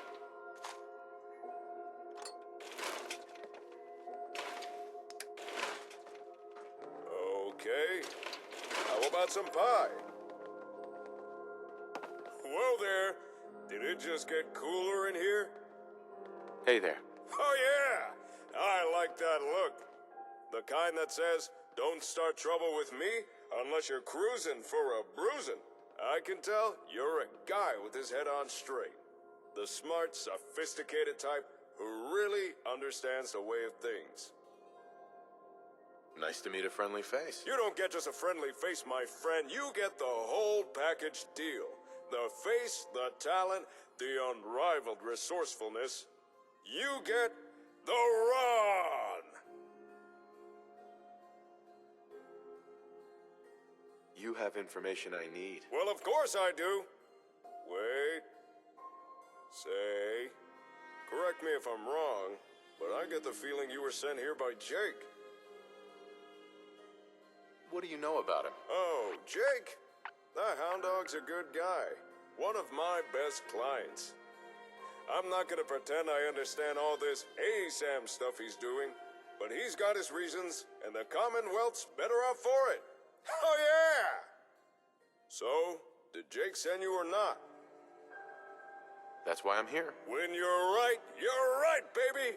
Okay. How about some pie? Whoa there. Did it just get cooler in here? Hey there. Oh yeah! I like that look. The kind that says, don't start trouble with me unless you're cruising for a bruising. I can tell you're a guy with his head on straight. The smart, sophisticated type who really understands the way of things. Nice to meet a friendly face. You don't get just a friendly face, my friend. You get the whole package deal. The face, the talent, the unrivaled resourcefulness. You get the run! You have information I need. Well, of course I do. Wait. Say. Correct me if I'm wrong, but I get the feeling you were sent here by Jake. What do you know about him? Oh, Jake? That hound dog's a good guy. One of my best clients. I'm not gonna pretend I understand all this ASAM stuff he's doing, but he's got his reasons, and the Commonwealth's better off for it. Oh, yeah! So, did Jake send you or not? That's why I'm here. When you're right, baby!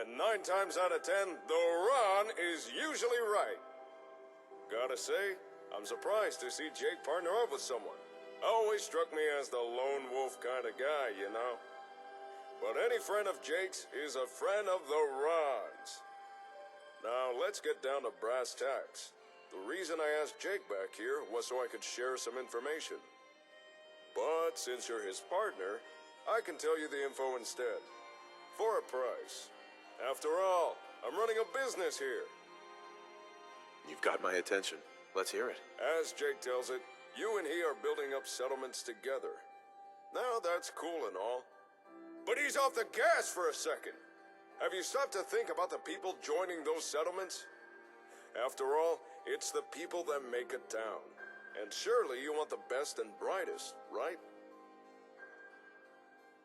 And 9 times out of 10, the Ron is usually right. Gotta say, I'm surprised to see Jake partner up with someone. Always struck me as the lone wolf kind of guy, you know. But any friend of Jake's is a friend of the Ron's. Now, let's get down to brass tacks. The reason I asked Jake back here was so I could share some information. But since you're his partner, I can tell you the info instead. For a price. After all, I'm running a business here. You've got my attention. Let's hear it. As Jake tells it, you and he are building up settlements together. Now that's cool and all. But he's off the gas for a second. Have you stopped to think about the people joining those settlements? After all, it's the people that make a town. And surely you want the best and brightest, right?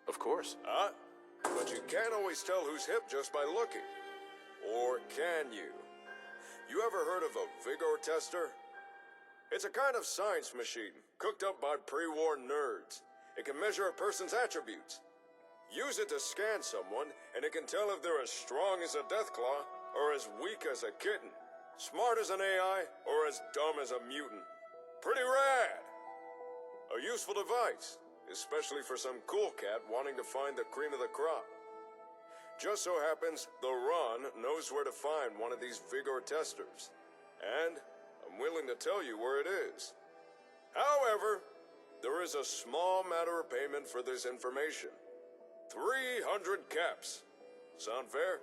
Of course. But you can't always tell who's hip just by looking. Or can you? You ever heard of a vigor tester? It's a kind of science machine, cooked up by pre-war nerds. It can measure a person's attributes. Use it to scan someone, and it can tell if they're as strong as a deathclaw, or as weak as a kitten, smart as an AI, or as dumb as a mutant. Pretty rad! A useful device, especially for some cool cat wanting to find the cream of the crop. Just so happens, the Ron knows where to find one of these vigor testers. And I'm willing to tell you where it is. However, there is a small matter of payment for this information. 300 caps. Sound fair?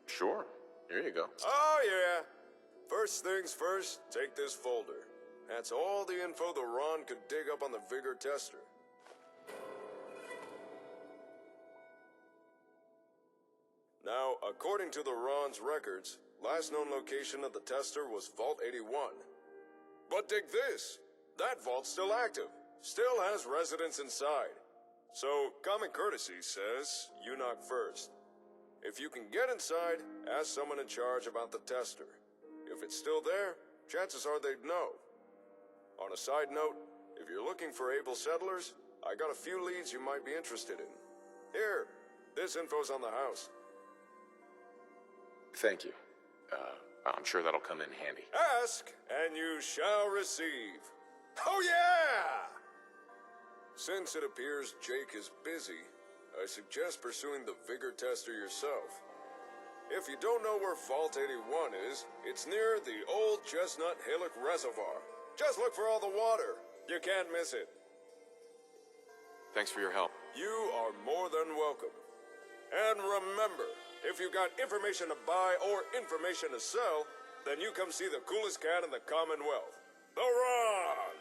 Sure. Here you go. Oh, yeah. First things first, take this folder. That's all the info the Ron could dig up on the vigor tester. Now, according to the Ron's records, last known location of the tester was Vault 81. But dig this! That vault's still active. Still has residents inside. So, common courtesy says, you knock first. If you can get inside, ask someone in charge about the tester. If it's still there, chances are they'd know. On a side note, if you're looking for able settlers, I got a few leads you might be interested in. Here, this info's on the house. Thank you. I'm sure that'll come in handy. Ask, and you shall receive. Oh, yeah! Since it appears Jake is busy, I suggest pursuing the vigor tester yourself. If you don't know where Vault 81 is, it's near the old Chestnut Hillock Reservoir. Just look for all the water. You can't miss it. Thanks for your help. You are more than welcome. And remember, if you got information to buy or information to sell, then you come see the coolest cat in the Commonwealth. The Ron!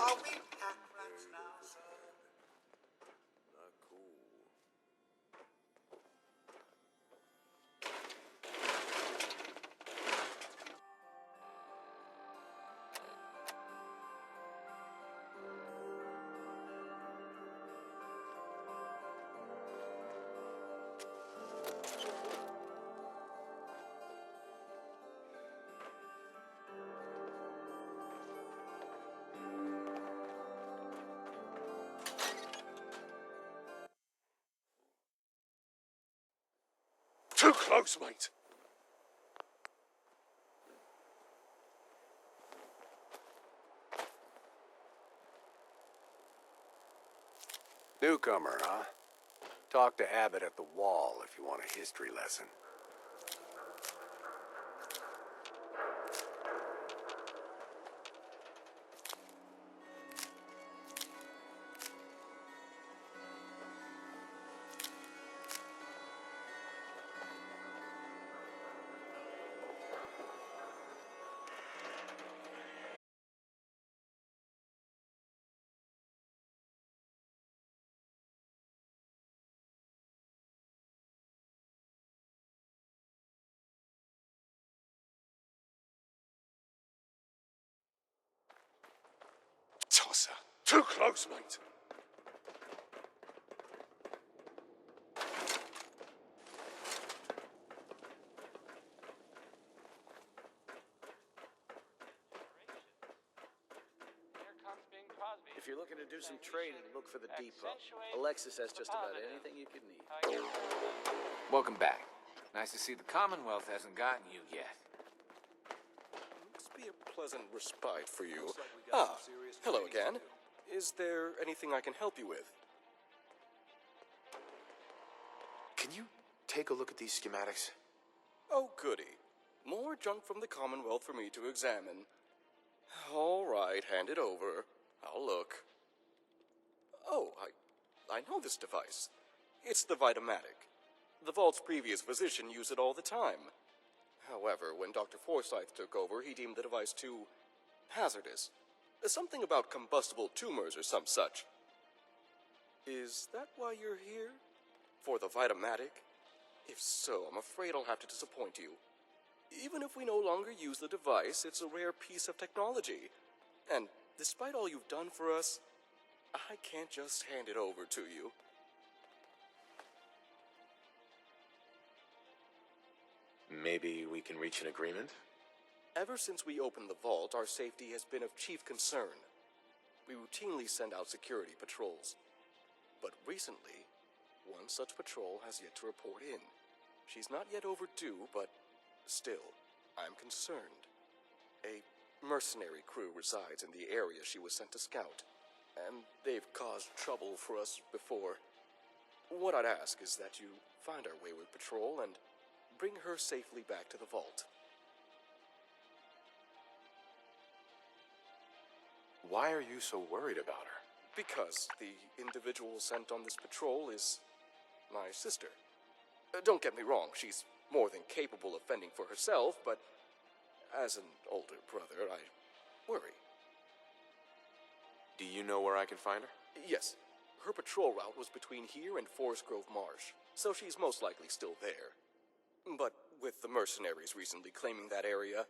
Are we pack rats now, son? Not cool. Too close, mate. Newcomer, huh? Talk to Abbott at the wall if you want a history lesson. Too close, mate. If you're looking to do some trading, look for the depot. Alexis has just about anything you could need. Welcome back. Nice to see the Commonwealth hasn't gotten you yet. Must be a pleasant respite for you. Hello again. Is there anything I can help you with? Can you take a look at these schematics? Oh, goody. More junk from the Commonwealth for me to examine. All right, hand it over. I'll look. Oh, I know this device. It's the Vitamatic. The Vault's previous physician used it all the time. However, when Dr. Forsyth took over, he deemed the device too hazardous. Something about combustible tumors or some such. Is that why you're here? For the Vitamatic? If so, I'm afraid I'll have to disappoint you. Even if we no longer use the device, it's a rare piece of technology. And despite all you've done for us, I can't just hand it over to you. Maybe we can reach an agreement? Ever since we opened the vault, our safety has been of chief concern. We routinely send out security patrols. But recently, one such patrol has yet to report in. She's not yet overdue, but still, I'm concerned. A mercenary crew resides in the area she was sent to scout, and they've caused trouble for us before. What I'd ask is that you find our wayward patrol and bring her safely back to the vault. Why are you so worried about her? Because the individual sent on this patrol is my sister. Don't get me wrong, she's more than capable of fending for herself, but as an older brother, I worry. Do you know where I can find her? Yes. Her patrol route was between here and Forest Grove Marsh, so she's most likely still there. But with the mercenaries recently claiming that area,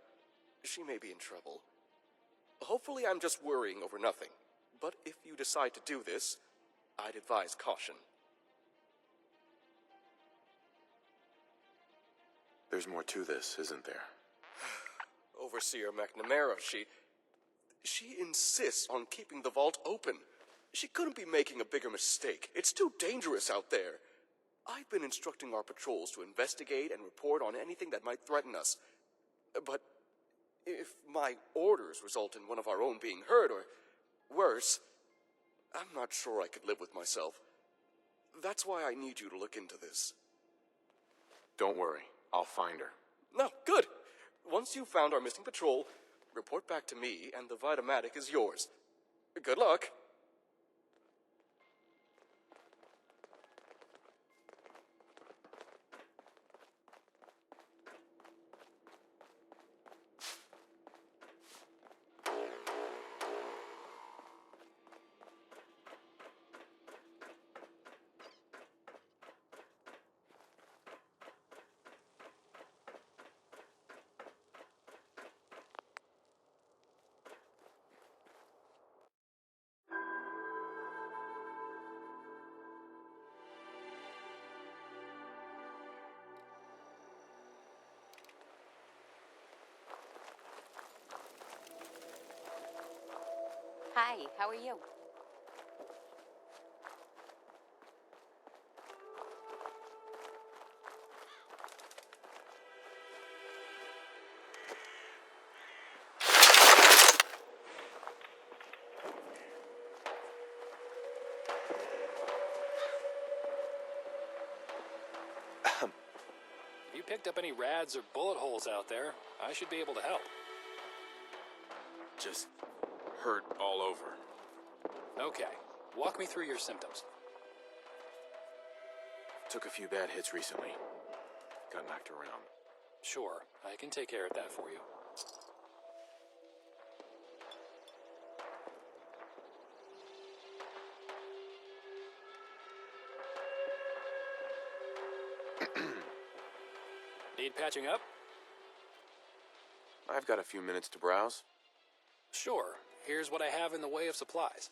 she may be in trouble. Hopefully I'm just worrying over nothing, but if you decide to do this, I'd advise caution. There's more to this, isn't there? Overseer McNamara, she insists on keeping the vault open. She couldn't be making a bigger mistake. It's too dangerous out there. I've been instructing our patrols to investigate and report on anything that might threaten us. But if my orders result in one of our own being hurt, or worse, I'm not sure I could live with myself. That's why I need you to look into this. Don't worry. I'll find her. No, good. Once you've found our missing patrol, report back to me, and the Vitamatic is yours. Good luck. Hi, how are you? If you picked up any rads or bullet holes out there, I should be able to help. Just hurt all over. Okay, walk me through your symptoms. Took a few bad hits recently. Got knocked around. Sure, I can take care of that for you. Need patching up? I've got a few minutes to browse. Sure. Here's what I have in the way of supplies.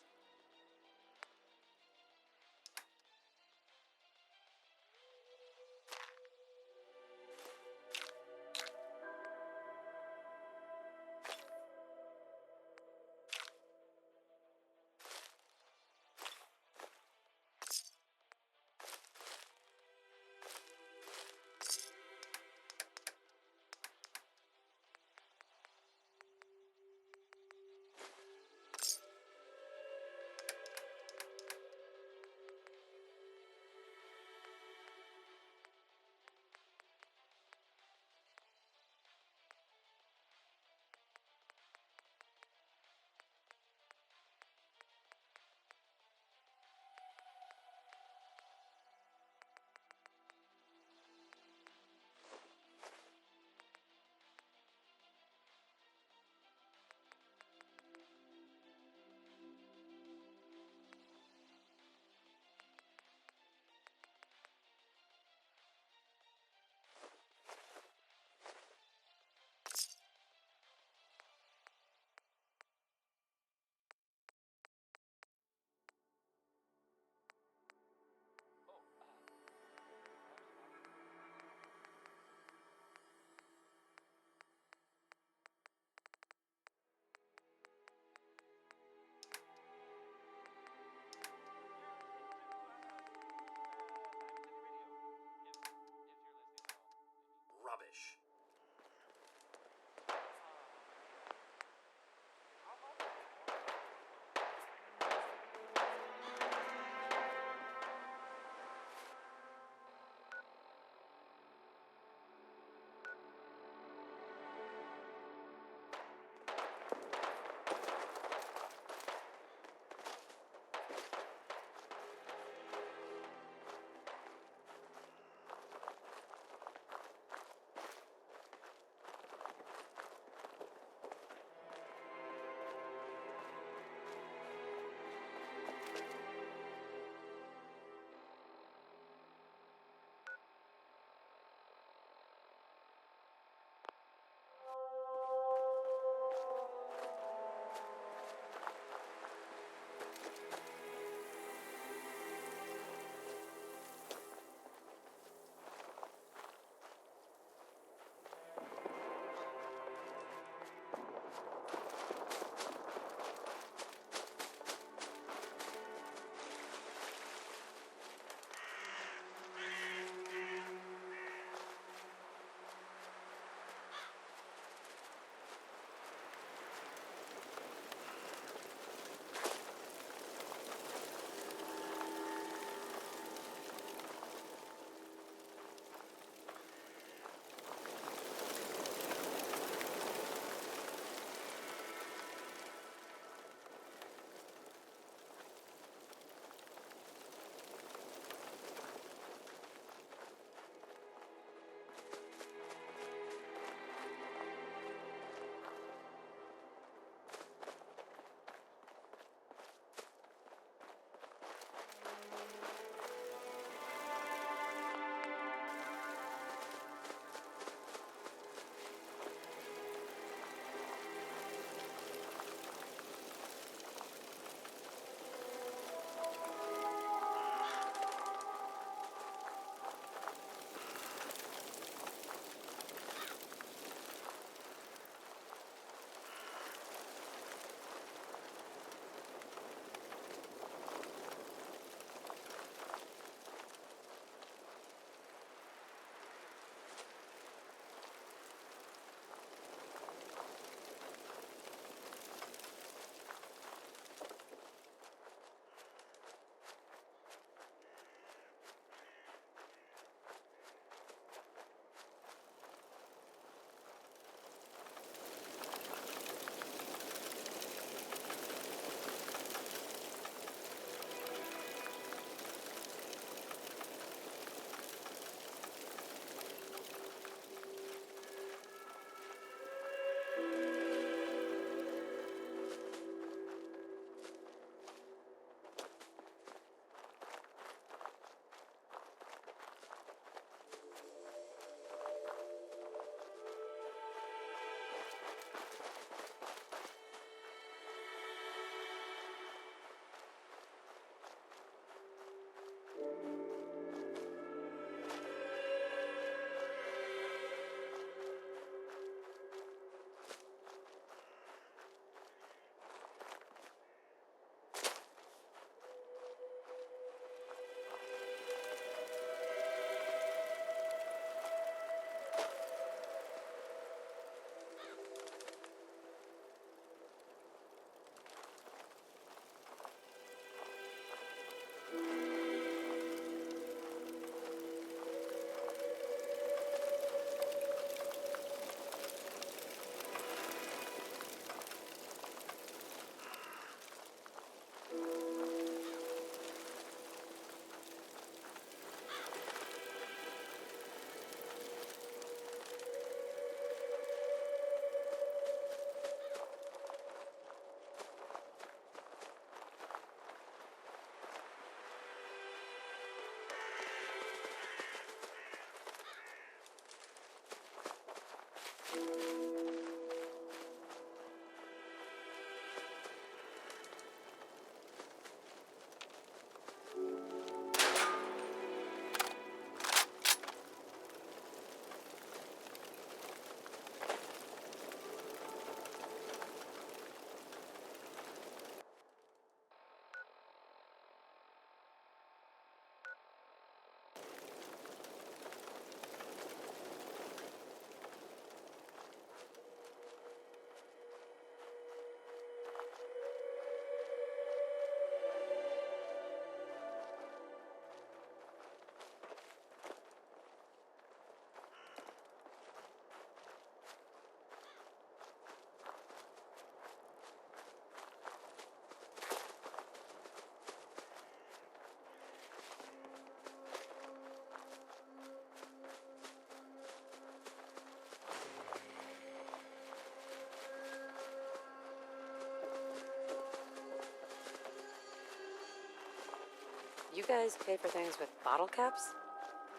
You guys pay for things with bottle caps?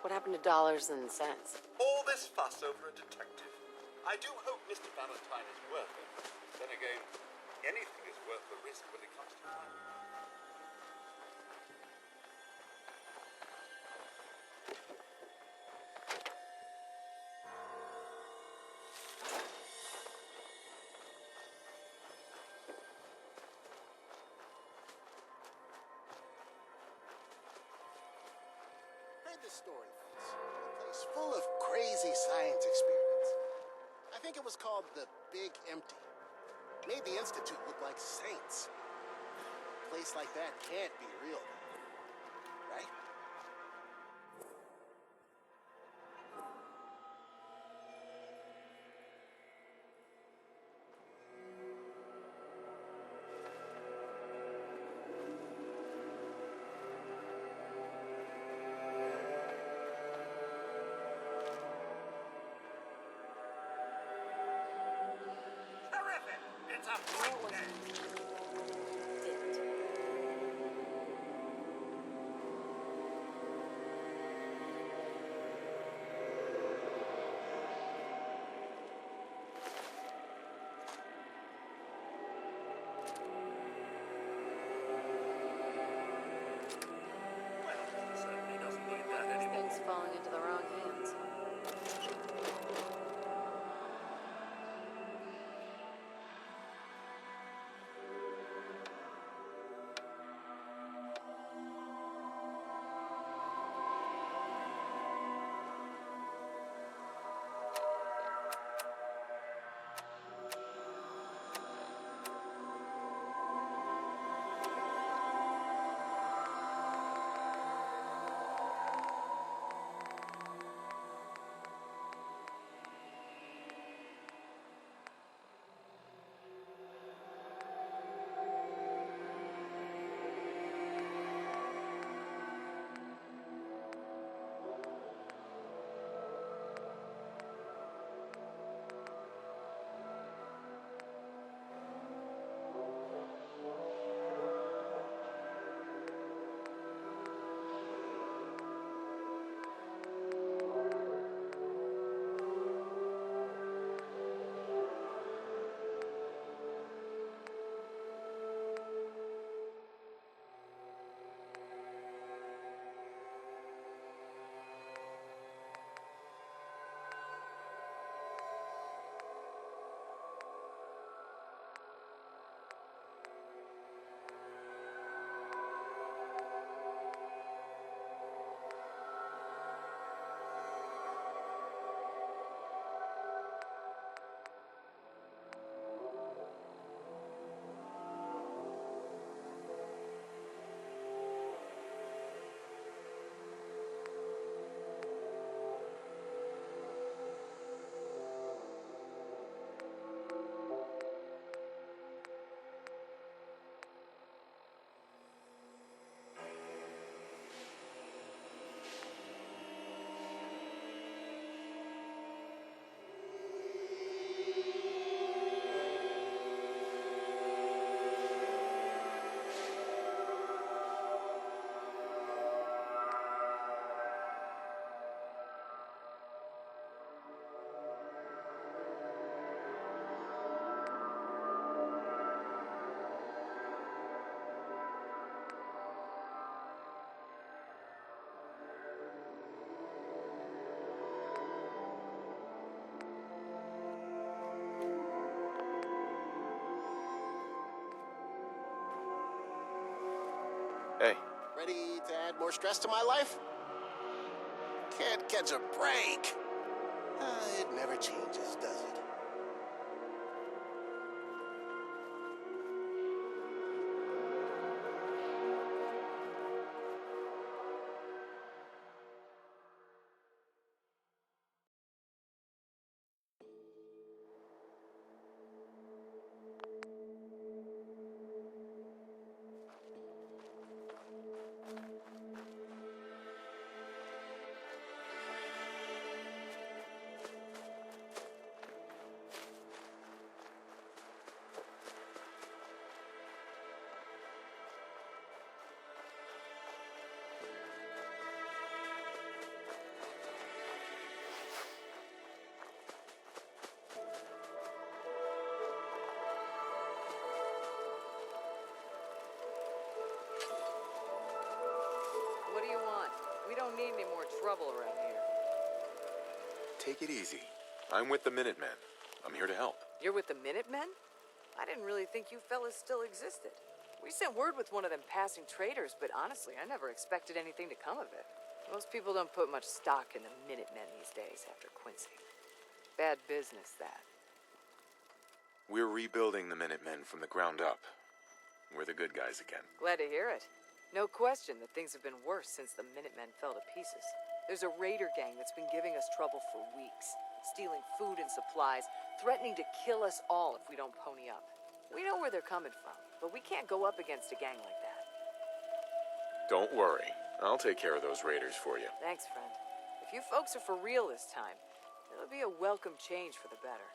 What happened to dollars and cents? All this fuss over a detective. I do hope Mr. Valentine is worth it. Then again, anything is worth the risk when it comes to money. Heard this story once. A place full of crazy science experiments. I think it was called the Big Empty. Made the Institute look like saints. A place like that can't be real, right? Terrific! It's a point game! Things falling into the wrong hands. Hey. Ready to add more stress to my life? Can't catch a break. It never changes, does it? What do you want? We don't need any more trouble around here. Take it easy. I'm with the Minutemen. I'm here to help. You're with the Minutemen? I didn't really think you fellas still existed. We sent word with one of them passing traders, but honestly, I never expected anything to come of it. Most people don't put much stock in the Minutemen these days after Quincy. Bad business, that. We're rebuilding the Minutemen from the ground up. We're the good guys again. Glad to hear it. No question that things have been worse since the Minutemen fell to pieces. There's a raider gang that's been giving us trouble for weeks, stealing food and supplies, threatening to kill us all if we don't pony up. We know where they're coming from, but we can't go up against a gang like that. Don't worry. I'll take care of those raiders for you. Thanks, friend. If you folks are for real this time, it'll be a welcome change for the better.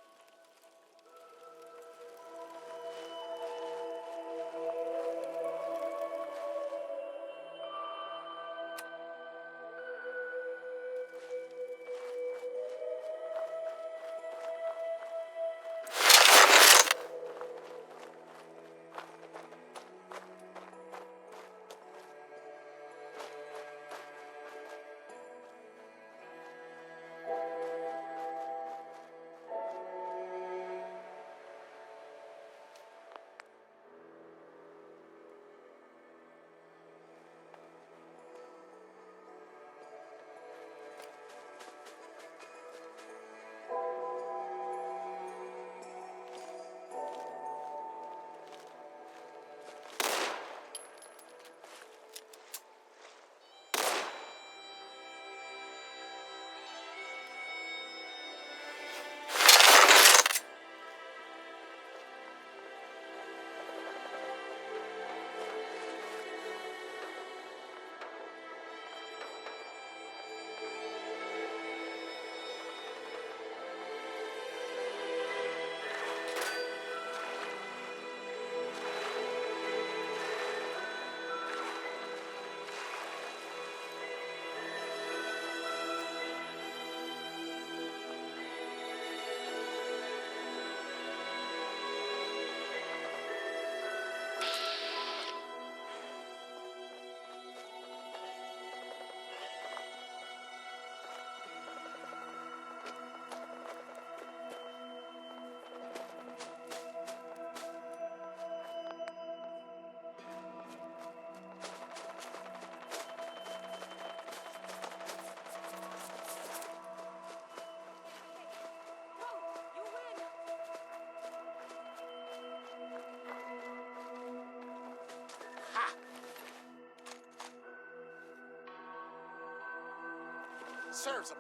Serves him.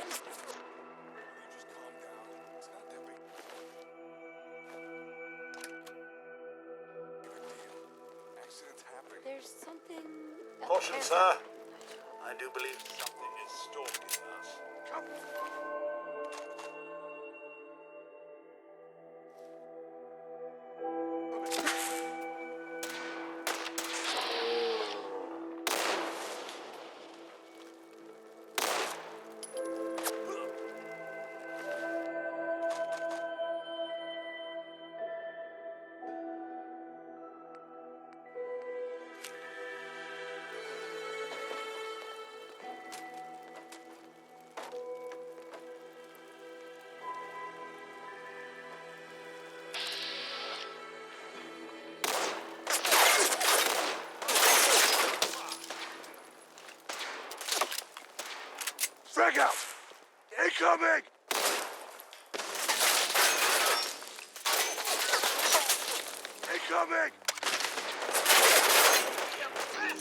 Just calm down. It's not that big. Big deal. Accidents happen. There's something. Caution, sir. I do believe something is stalking us. Come. Frag out! Incoming! Incoming!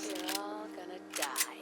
You're all gonna die.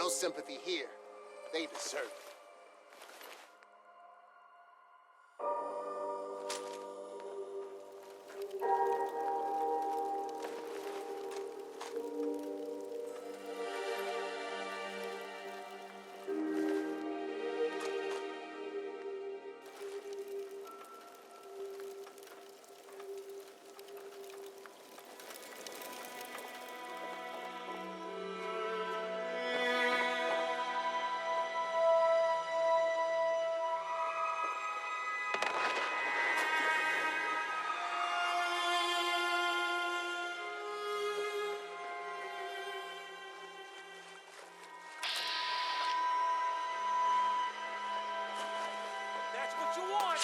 no sympathy here. They deserve it. That's what you want!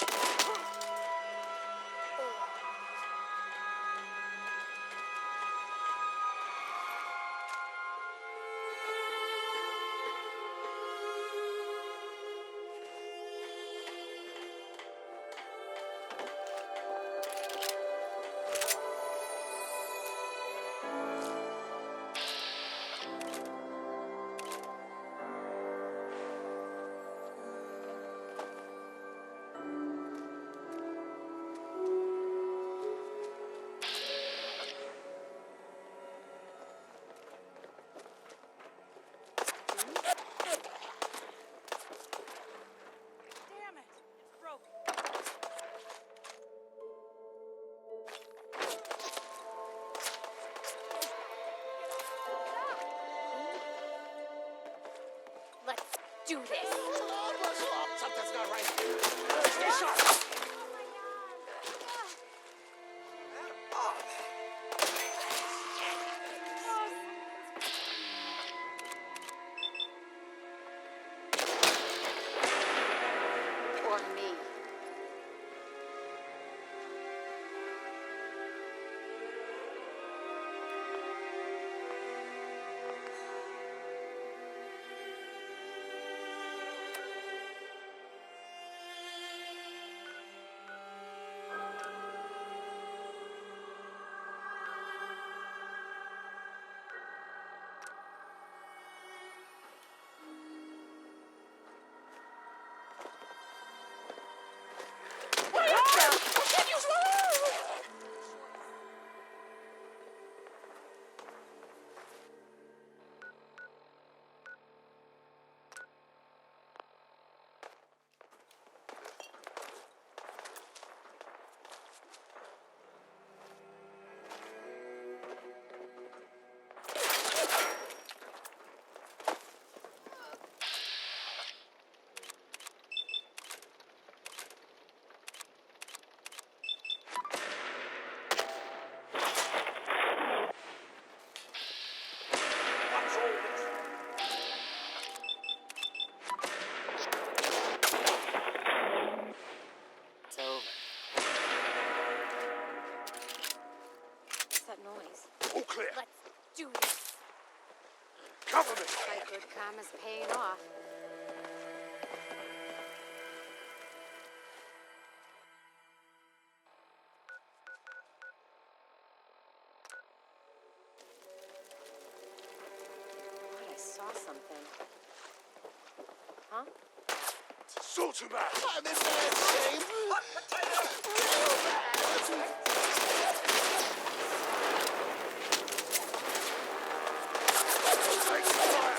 Damn it! It's broken. Let's do this. Something's not right. Stay sharp. Or me. It's over. What's that noise? All clear. Let's do this. Cover me. Like good karma's paying off. I saw something. Huh? Salter man. I'm in bad shape. Real bad. Take fire.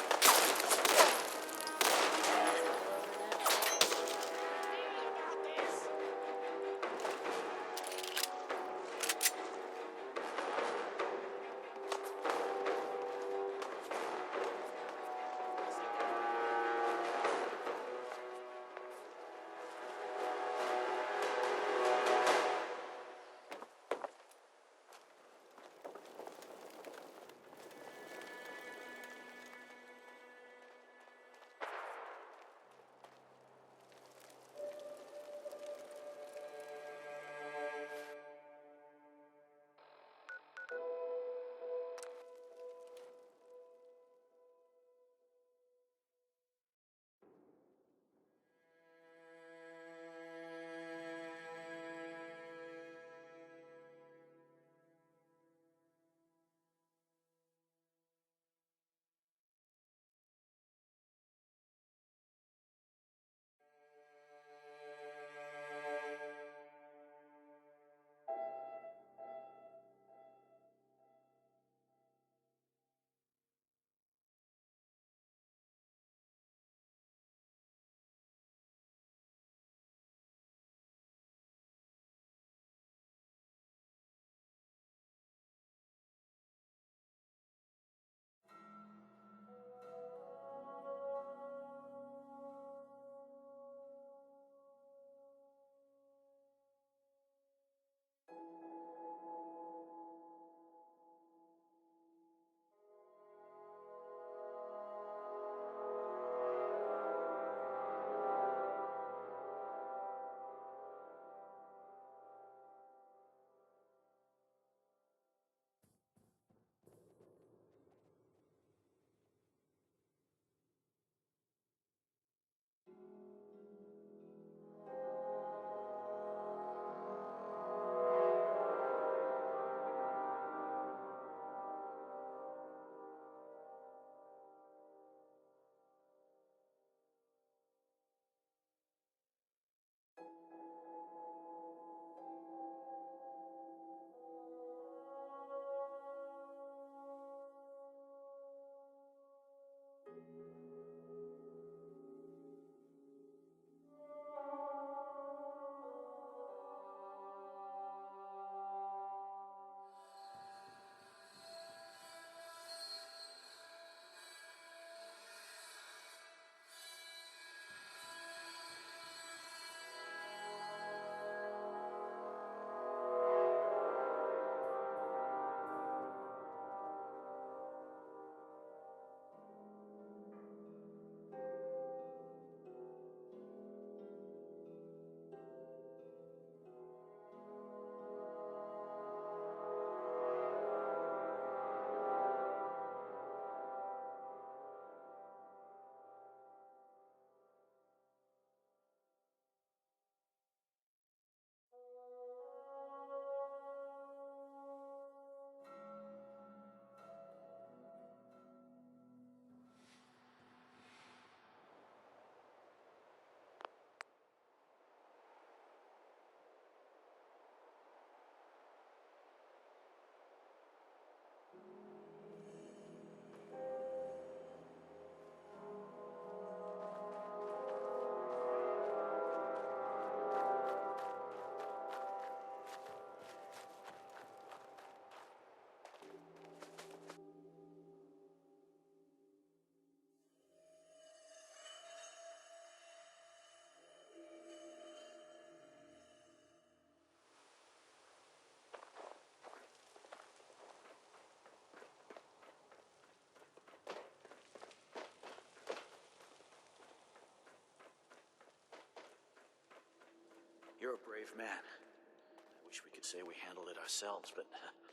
You're a brave man. I wish we could say we handled it ourselves, but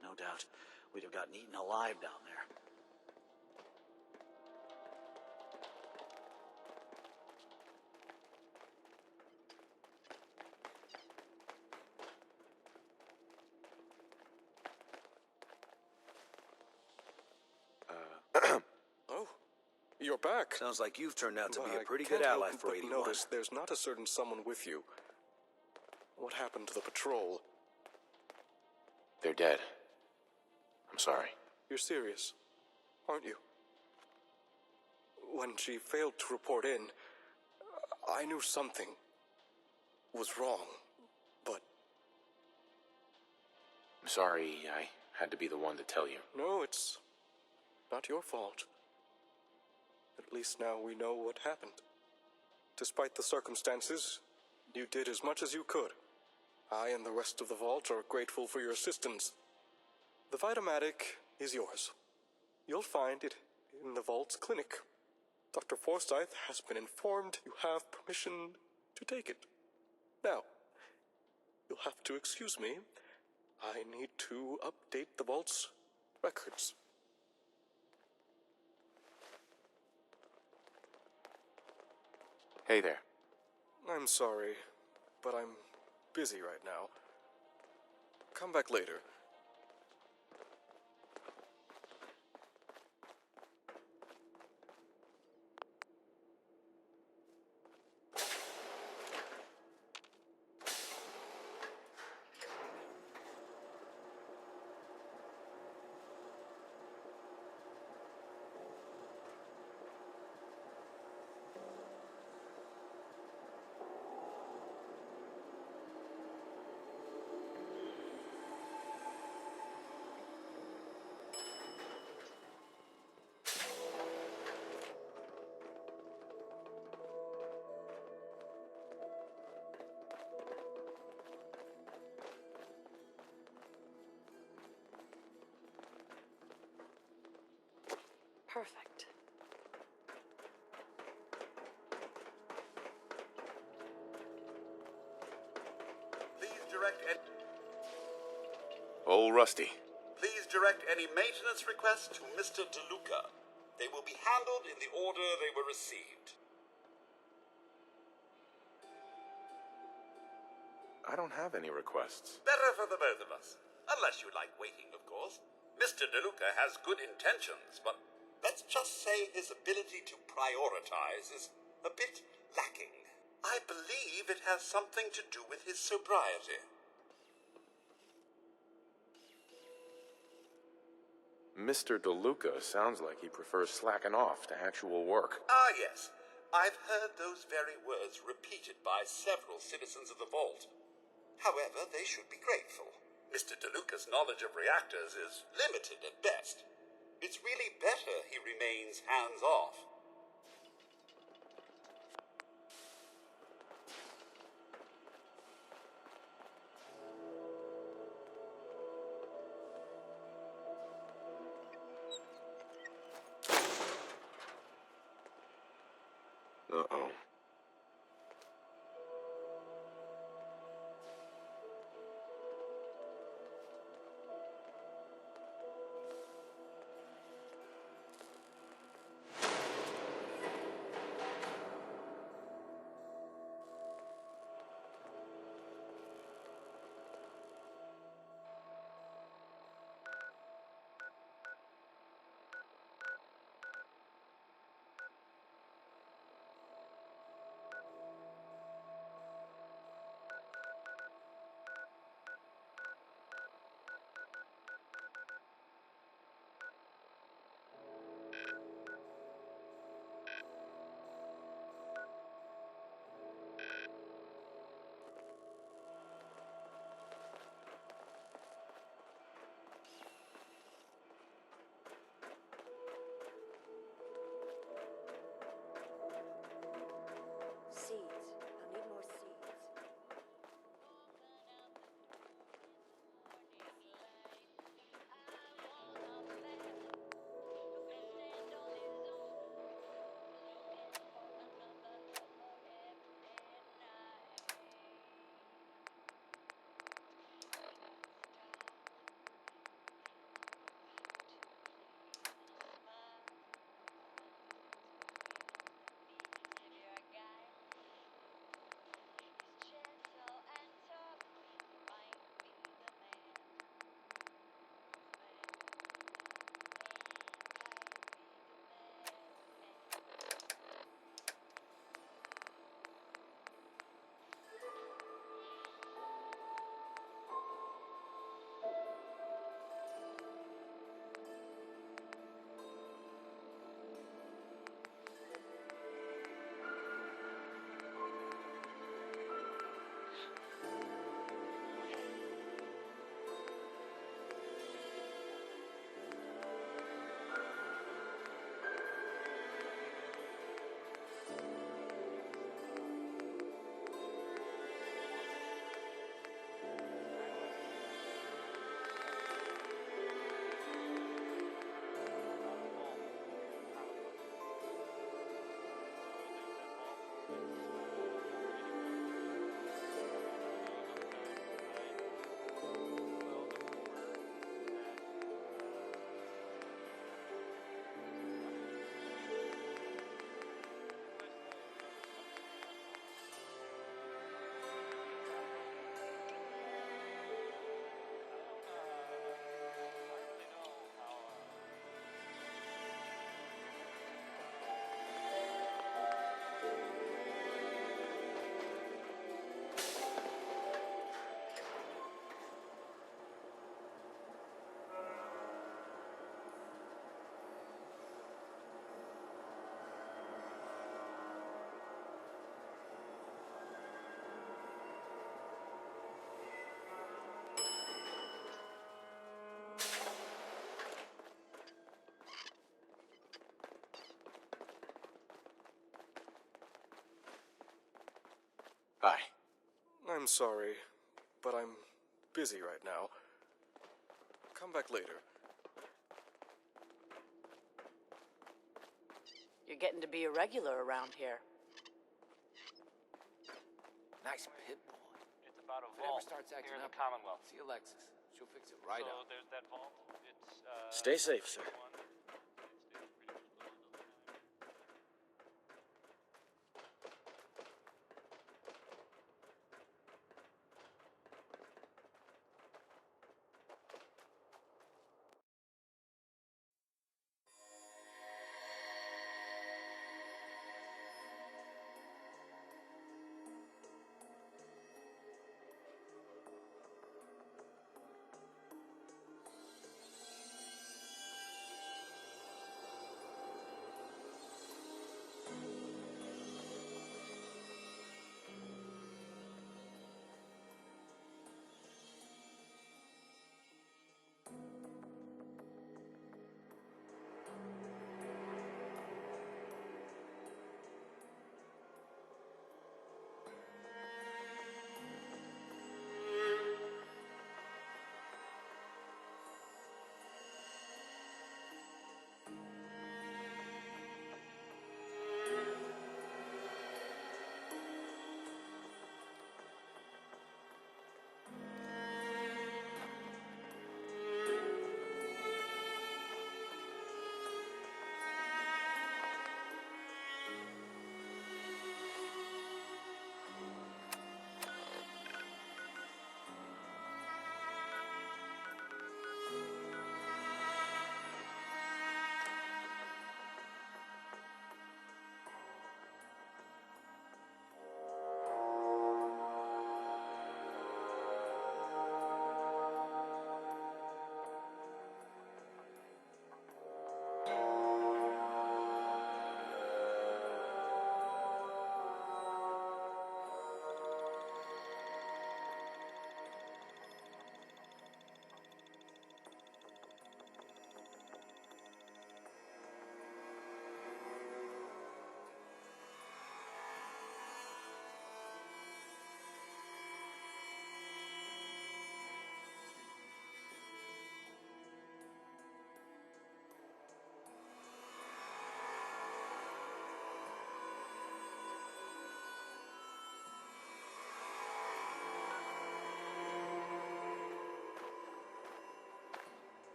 no doubt we'd have gotten eaten alive down there. Oh, you're back. Sounds like you've turned out to be a pretty I can't good ally help for but 81. notice there's not a certain someone with you. What happened to the patrol? They're dead. I'm sorry. You're serious, aren't you? When she failed to report in, I knew something was wrong, but... I'm sorry I had to be the one to tell you. No, it's not your fault. At least now we know what happened. Despite the circumstances, you did as much as you could. I and the rest of the Vault are grateful for your assistance. The Vitamatic is yours. You'll find it in the Vault's clinic. Dr. Forsyth has been informed you have permission to take it. Now, you'll have to excuse me. I need to update the Vault's records. Hey there. I'm sorry, but I'm busy right now. Come back later. Perfect. Please direct Old Rusty. Please direct any maintenance requests to Mr. DeLuca. They will be handled in the order they were received. I don't have any requests. Better for the both of us. Unless you like waiting, of course. Mr. DeLuca has good intentions, but let's just say his ability to prioritize is a bit lacking. I believe it has something to do with his sobriety. Mr. DeLuca sounds like he prefers slacking off to actual work. Ah, yes. I've heard those very words repeated by several citizens of the Vault. However, they should be grateful. Mr. DeLuca's knowledge of reactors is limited at best. It's really better he remains hands-off. Uh-oh. Hi. I'm sorry, but I'm busy right now. Come back later. You're getting to be a regular around here. Nice pit boy. It's about a If it ever vault starts acting here in up, the Commonwealth. see Alexis. She'll fix it right so up. there's that vault. It's Stay safe, sir.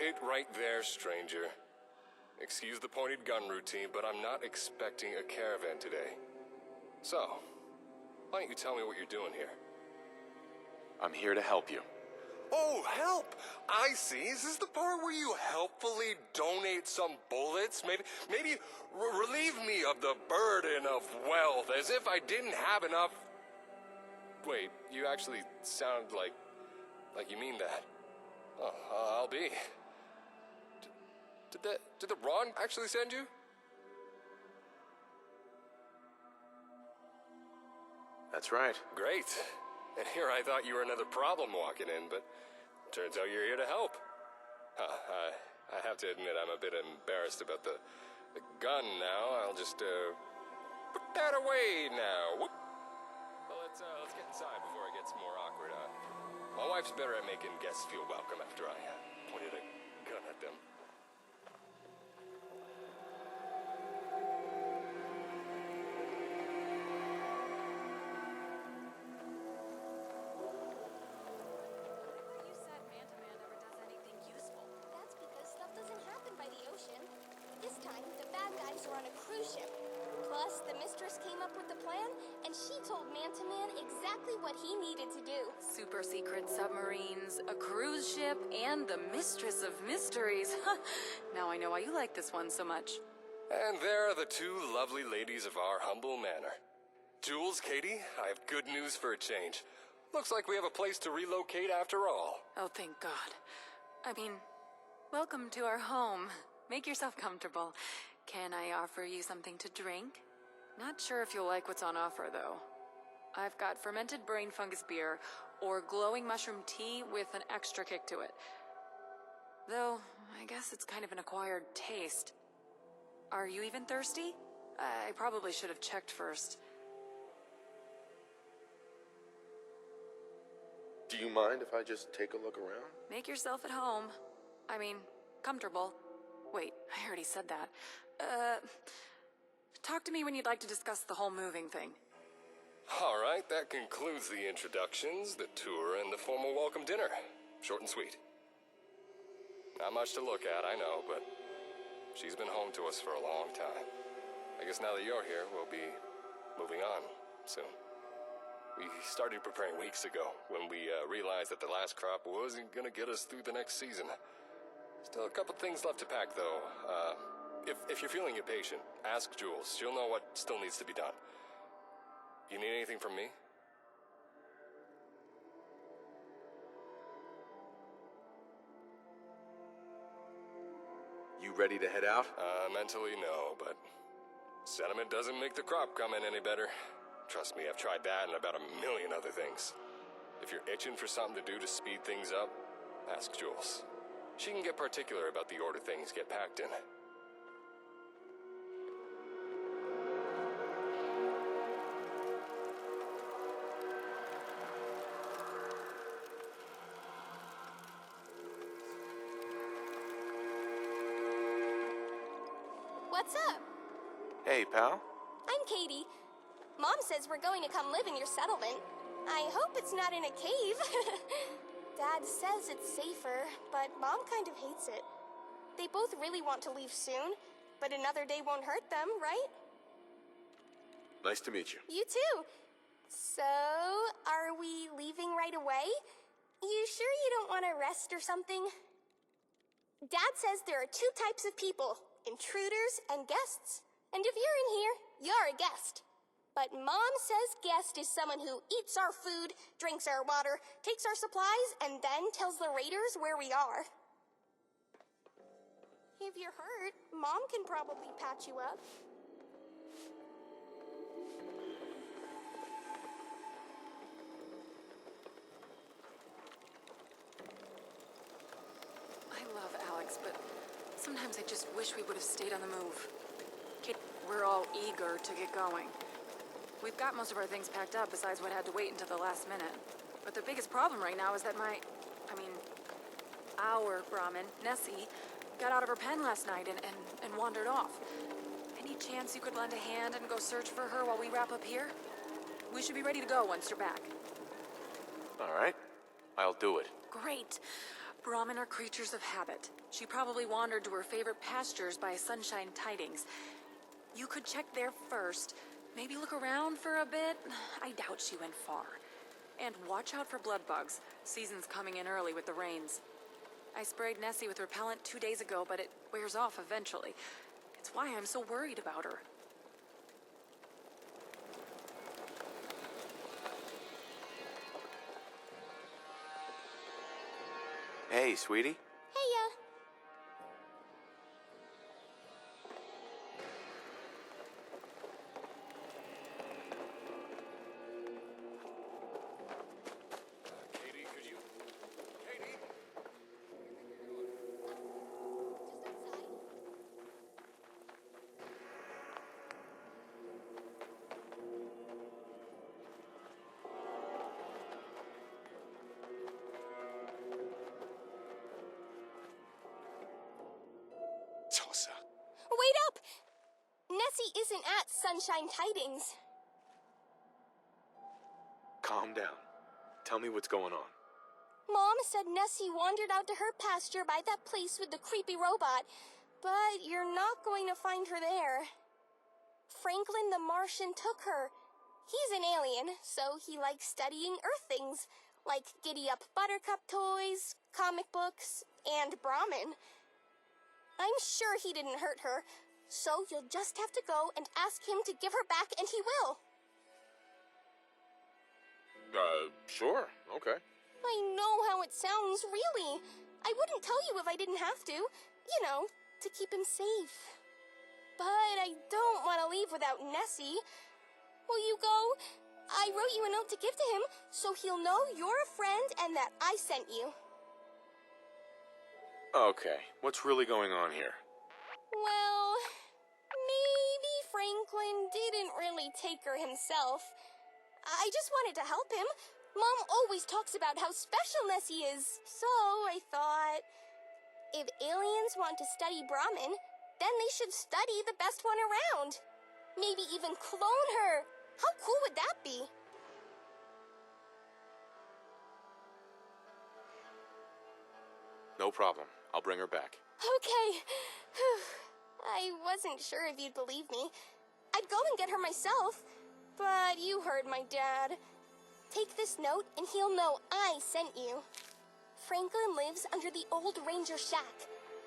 Wait right there, stranger. Excuse the pointed gun routine, but I'm not expecting a caravan today. So, why don't you tell me what you're doing here? I'm here to help you. Oh, help! I see. Is this the part where you helpfully donate some bullets? Maybe relieve me of the burden of wealth, as if I didn't have enough... Wait, you actually sound like you mean that. Oh, I'll be. Did the Ron actually send you? That's right. Great. And here I thought you were another problem walking in, but turns out you're here to help. I have to admit I'm a bit embarrassed about the gun now. I'll just put that away now. Whoop. Well, let's get inside before it gets more awkward. My wife's better at making guests feel welcome after I pointed a gun at them. On a cruise ship. Plus, the mistress came up with the plan, and she told Man-to-Man exactly what he needed to do. Super secret submarines, a cruise ship, and the mistress of mysteries. Now I know why you like this one so much. And there are the two lovely ladies of our humble manor. Jules, Katie, I have good news for a change. Looks like we have a place to relocate after all. Oh, thank God. I mean, welcome to our home. Make yourself comfortable. Can I offer you something to drink? Not sure if you'll like what's on offer, though. I've got fermented brain fungus beer, or glowing mushroom tea with an extra kick to it. Though, I guess it's kind of an acquired taste. Are you even thirsty? I probably should have checked first. Do you mind if I just take a look around? Make yourself at home. I mean, comfortable. Wait, I already said that. Talk to me when you'd like to discuss the whole moving thing. All right, that concludes the introductions, the tour, and the formal welcome dinner. Short and sweet. Not much to look at, I know, but she's been home to us for a long time. I guess now that you're here, we'll be moving on soon. We started preparing weeks ago when we realized that the last crop wasn't gonna get us through the next season. Still a couple things left to pack, though. If you're feeling impatient, ask Jules. She'll know what still needs to be done. You need anything from me? You ready to head out? Mentally, no, but sentiment doesn't make the crop come in any better. Trust me, I've tried that and about a million other things. If you're itching for something to do to speed things up, ask Jules. She can get particular about the order things get packed in. What's up? Hey, pal. I'm Katie. Mom says we're going to come live in your settlement. I hope it's not in a cave. Dad says it's safer, but Mom kind of hates it. They both really want to leave soon, but another day won't hurt them, right? Nice to meet you. You too. So, are we leaving right away? You sure you don't want to rest or something? Dad says there are two types of people, intruders and guests. And if you're in here, you're a guest. But Mom says guest is someone who eats our food, drinks our water, takes our supplies, and then tells the raiders where we are. If you're hurt, Mom can probably patch you up. I love Alex, but sometimes I just wish we would have stayed on the move. Kid, we're all eager to get going. We've got most of our things packed up besides what had to wait until the last minute. But the biggest problem right now is that our Brahmin, Nessie, got out of her pen last night and wandered off. Any chance you could lend a hand and go search for her while we wrap up here? We should be ready to go once you're back. All right. I'll do it. Great. Brahmin are creatures of habit. She probably wandered to her favorite pastures by Sunshine Tidings. You could check there first. Maybe look around for a bit. I doubt she went far. And watch out for blood bugs. Season's coming in early with the rains. I sprayed Nessie with repellent 2 days ago, but it wears off eventually. It's why I'm so worried about her. Hey, sweetie. Heya. Katie, could you... Katie? Tossa. Wait up! Nessie isn't at Sunshine Tidings. Calm down. Tell me what's going on. Mom said Nessie wandered out to her pasture by that place with the creepy robot, but you're not going to find her there. Franklin the Martian took her. He's an alien, so he likes studying Earth things, like giddy-up Buttercup toys, comic books, and Brahmin. I'm sure he didn't hurt her, so you'll just have to go and ask him to give her back, and he will. Sure. Okay. I know how it sounds, really. I wouldn't tell you if I didn't have to. You know, to keep him safe. But I don't want to leave without Nessie. Will you go? I wrote you a note to give to him, so he'll know you're a friend and that I sent you. Okay. What's really going on here? Well, maybe Franklin didn't really take her himself. I just wanted to help him. Mom always talks about how special Nessie is, so I thought, if aliens want to study Brahmin, then they should study the best one around. Maybe even clone her. How cool would that be? No problem. I'll bring her back. Okay. I wasn't sure if you'd believe me. I'd go and get her myself, but you heard my dad. Take this note and he'll know I sent you. Franklin lives under the old ranger shack.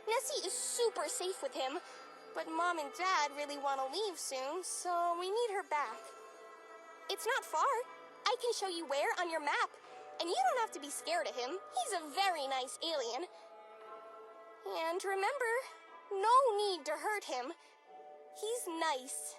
Nessie is super safe with him, but Mom and Dad really want to leave soon, so we need her back. It's not far. I can show you where on your map, and you don't have to be scared of him. He's a very nice alien. And remember, no need to hurt him. He's nice.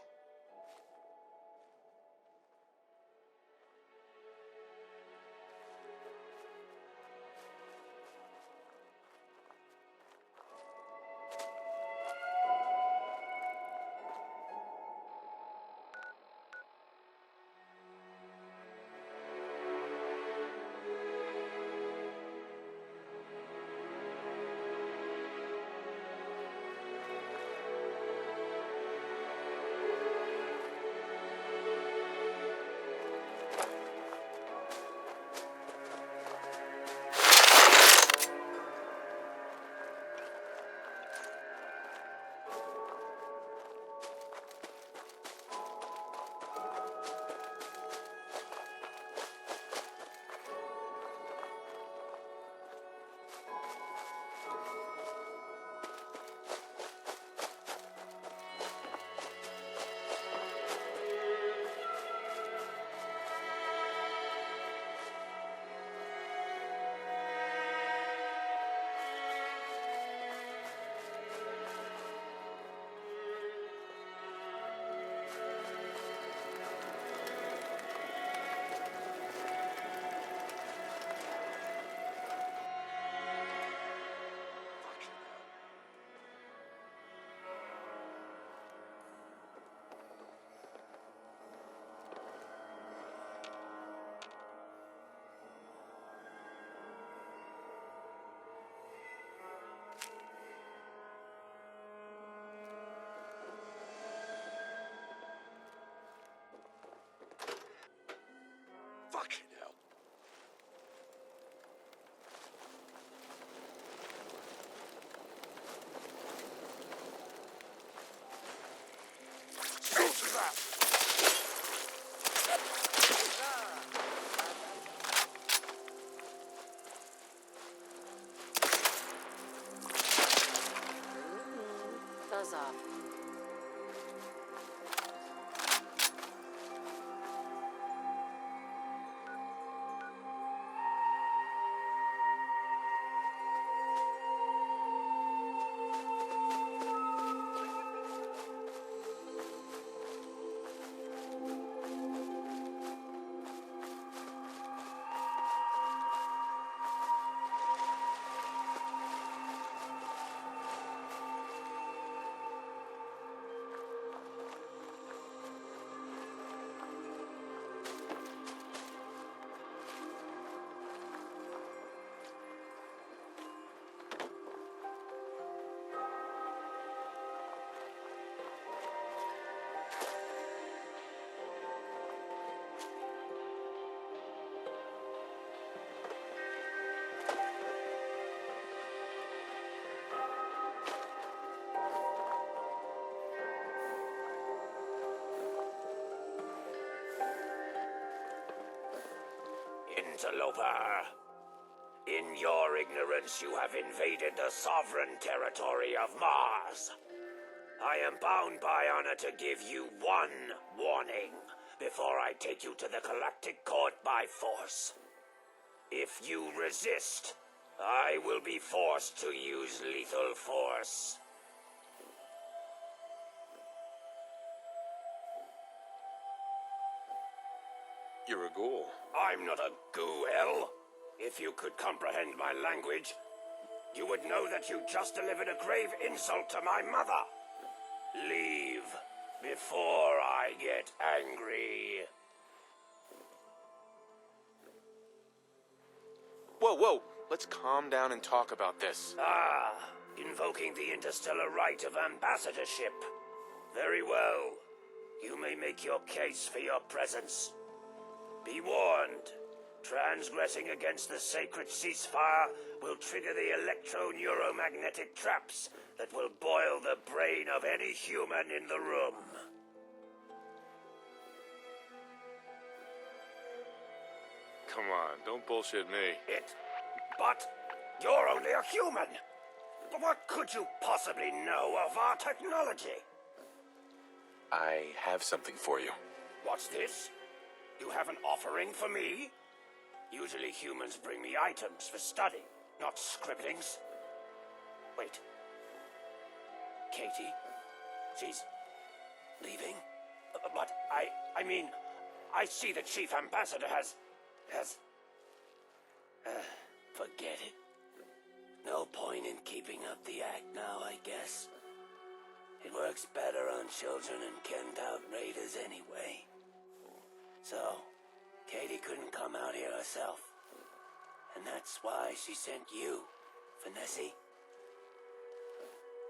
gloves off. Interloper, in your ignorance you have invaded the sovereign territory of Mars. I am bound by honor to give you one warning before I take you to the Galactic Court by force. If you resist, I will be forced to use lethal force. You're a ghoul. I'm not a ghoul. If you could comprehend my language, you would know that you just delivered a grave insult to my mother. Leave before I get angry. Whoa, whoa. Let's calm down and talk about this. Ah, invoking the interstellar right of ambassadorship. Very well. You may make your case for your presence. Be warned. Transgressing against the sacred ceasefire will trigger the electro-neuromagnetic traps that will boil the brain of any human in the room. Come on, don't bullshit me. But you're only a human. What could you possibly know of our technology? I have something for you. What's this? You have an offering for me? Usually humans bring me items for study, not scribblings. Wait. Katie? She's leaving? But I mean, I see the Chief Ambassador has... forget it. No point in keeping up the act now, I guess. It works better on children and Kent-out raiders anyway. So, Katie couldn't come out here herself. And that's why she sent you, Finessi.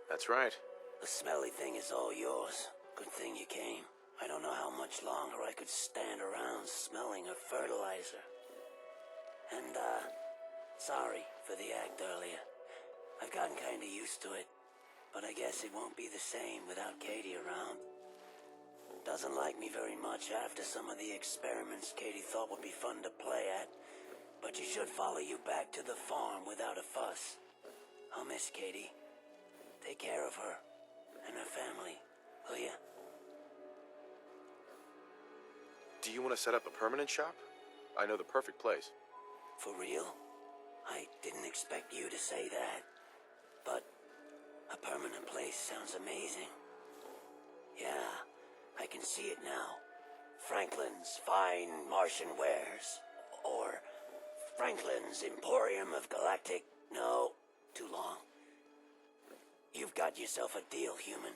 That's right. The smelly thing is all yours. Good thing you came. I don't know how much longer I could stand around smelling her fertilizer. And, sorry for the act earlier. I've gotten kinda used to it, but I guess it won't be the same without Katie around. Doesn't like me very much after some of the experiments Katie thought would be fun to play at, but she should follow you back to the farm without a fuss. I'll miss Katie. Take care of her and her family, will ya? Do you want to set up a permanent shop? I know the perfect place. For real? I didn't expect you to say that. But a permanent place sounds amazing. Yeah, I can see it now. Franklin's Fine Martian Wares. Or Franklin's Emporium of Galactic... No, too long. You've got yourself a deal, human.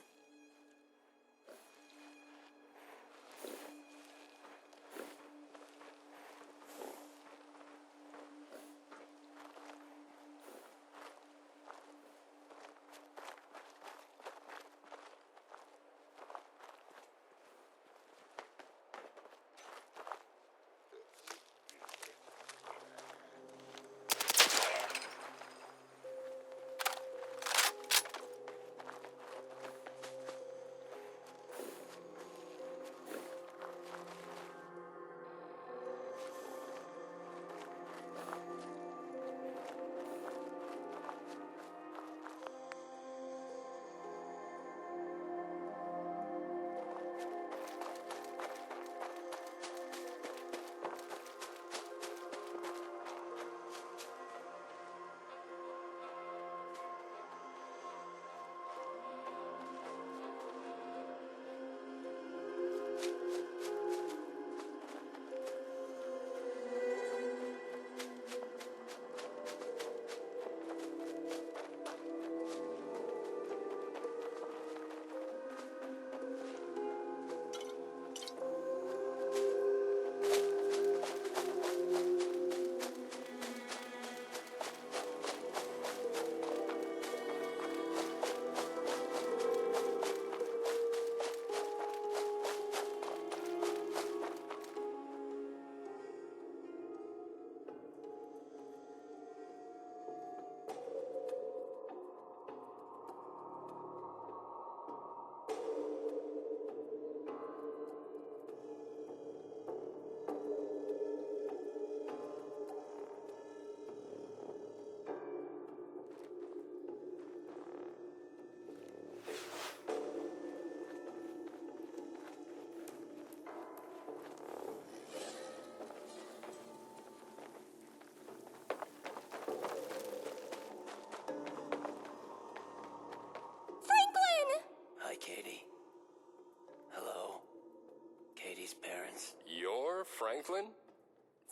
Franklin?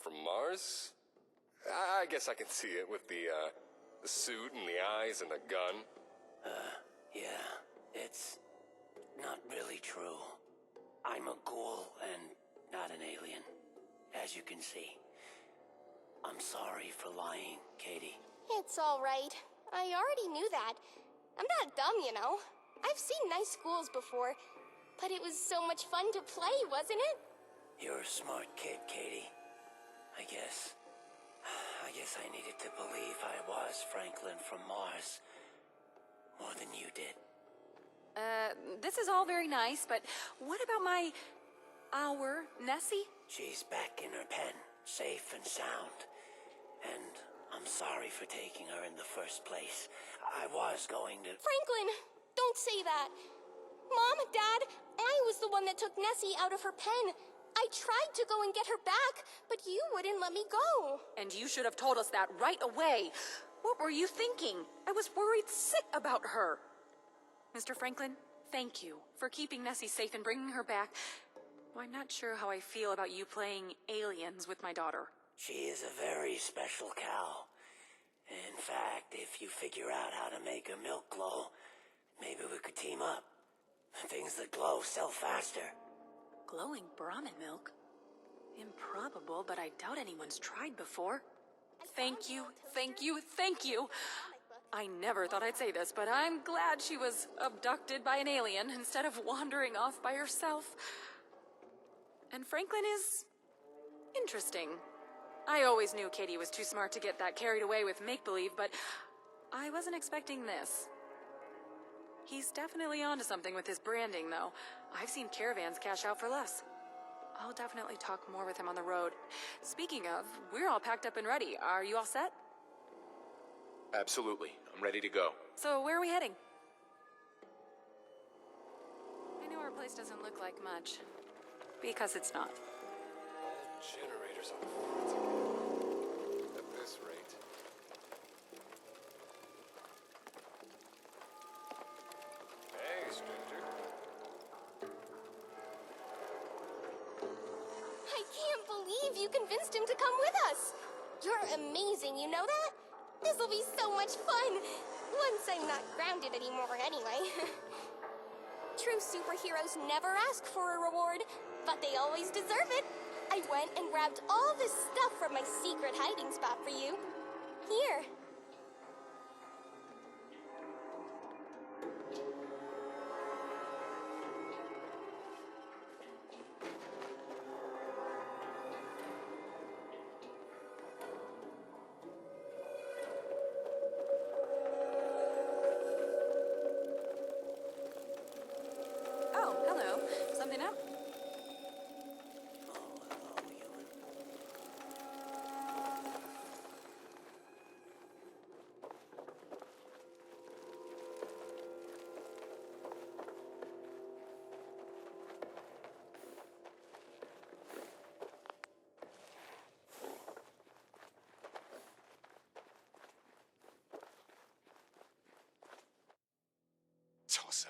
From Mars? I guess I can see it with the suit and the eyes and the gun. Yeah, it's not really true. I'm a ghoul and not an alien, as you can see. I'm sorry for lying, Katie. It's all right. I already knew that. I'm not dumb, you know. I've seen nice schools before, but it was so much fun to play, wasn't it? You're a smart kid, Katie. I guess I needed to believe I was Franklin from Mars more than you did. This is all very nice, but what about our Nessie? She's back in her pen, safe and sound. And I'm sorry for taking her in the first place. I was going to... Franklin, don't say that. Mom, Dad, I was the one that took Nessie out of her pen. I tried to go and get her back, but you wouldn't let me go. And you should have told us that right away. What were you thinking? I was worried sick about her. Mr. Franklin, thank you for keeping Nessie safe and bringing her back. Well, I'm not sure how I feel about you playing aliens with my daughter. She is a very special cow. In fact, if you figure out how to make her milk glow, maybe we could team up. Things that glow sell faster. Glowing Brahmin milk? Improbable, but I doubt anyone's tried before. Thank you, thank you, thank you. I never thought I'd say this, but I'm glad she was abducted by an alien instead of wandering off by herself. And Franklin is... interesting. I always knew Katie was too smart to get that carried away with make-believe, but I wasn't expecting this. He's definitely onto something with his branding, though. I've seen caravans cash out for less. I'll definitely talk more with him on the road. Speaking of, we're all packed up and ready. Are you all set? Absolutely. I'm ready to go. So where are we heading? I know our place doesn't look like much. Because it's not. Generators on again. At this rate. Hey, stranger. I can't believe you convinced him to come with us. You're amazing, you know that? This'll be so much fun. Once I'm not grounded anymore anyway. True superheroes never ask for a reward, but they always deserve it. I went and grabbed all this stuff from my secret hiding spot for you. Here. Oh, hello. Something up? Tossa.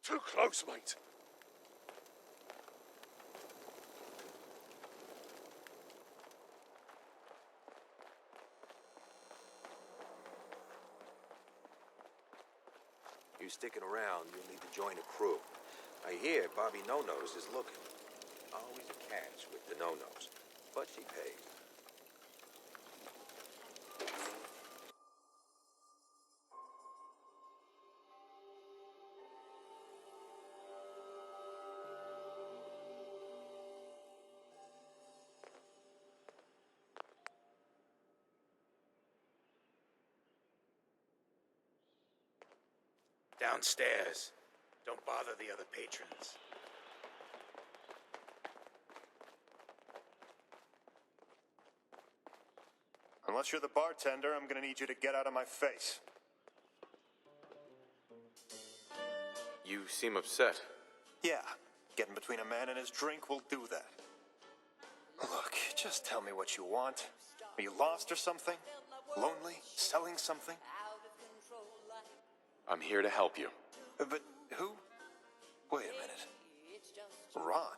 Too close, mate. You sticking around, you'll need to join a crew. I hear Bobby No-Nose is looking. Always a catch with the No-Nose, but she pays. Downstairs. Don't bother the other patrons. Unless you're the bartender, I'm gonna need you to get out of my face. You seem upset. Yeah, getting between a man and his drink will do that. Look, just tell me what you want. Are you lost or something? Lonely? Selling something? I'm here to help you. But who? Wait a minute. Ron?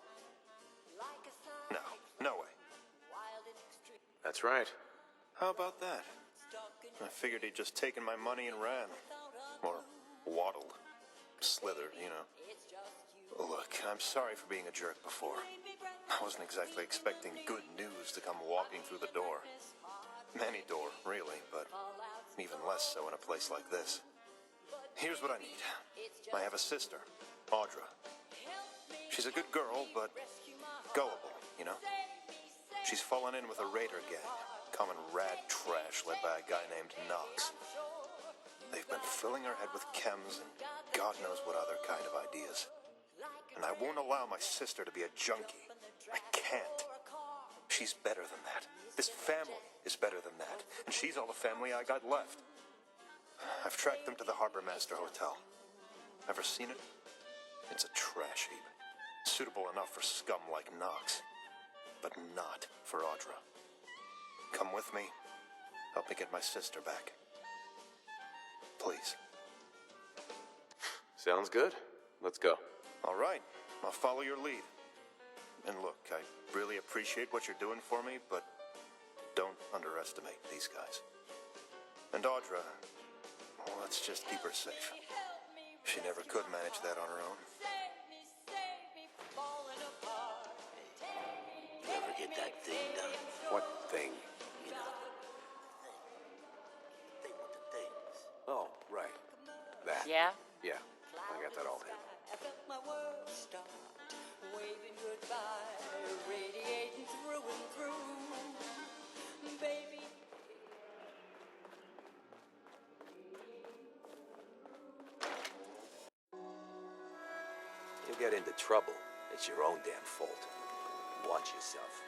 No, no way. That's right. How about that? I figured he'd just taken my money and ran. Or waddled. Slithered, you know. Look, I'm sorry for being a jerk before. I wasn't exactly expecting good news to come walking through the door. Any door, really, but even less so in a place like this. Here's what I need. I have a sister, Audra. She's a good girl, but gullible, you know? She's fallen in with a raider gang, common rad trash led by a guy named Knox. They've been filling her head with chems and God knows what other kind of ideas. And I won't allow my sister to be a junkie. I can't. She's better than that. This family is better than that. And she's all the family I got left. I've tracked them to the Harbor Master Hotel. Ever seen it? It's a trash heap. Suitable enough for scum like Knox. But not for Audra. Come with me. Help me get my sister back. Please. Sounds good. Let's go. All right. I'll follow your lead. And look, I really appreciate what you're doing for me, but don't underestimate these guys. And Audra, well, let's just keep her safe. She never could manage that on her own. Never get that thing done. What thing? You know. The thing with the things. Oh, right. That. Yeah? Yeah, I got that all handled. My world start waving goodbye, radiating through and through, baby. You get into trouble, it's your own damn fault. Watch yourself.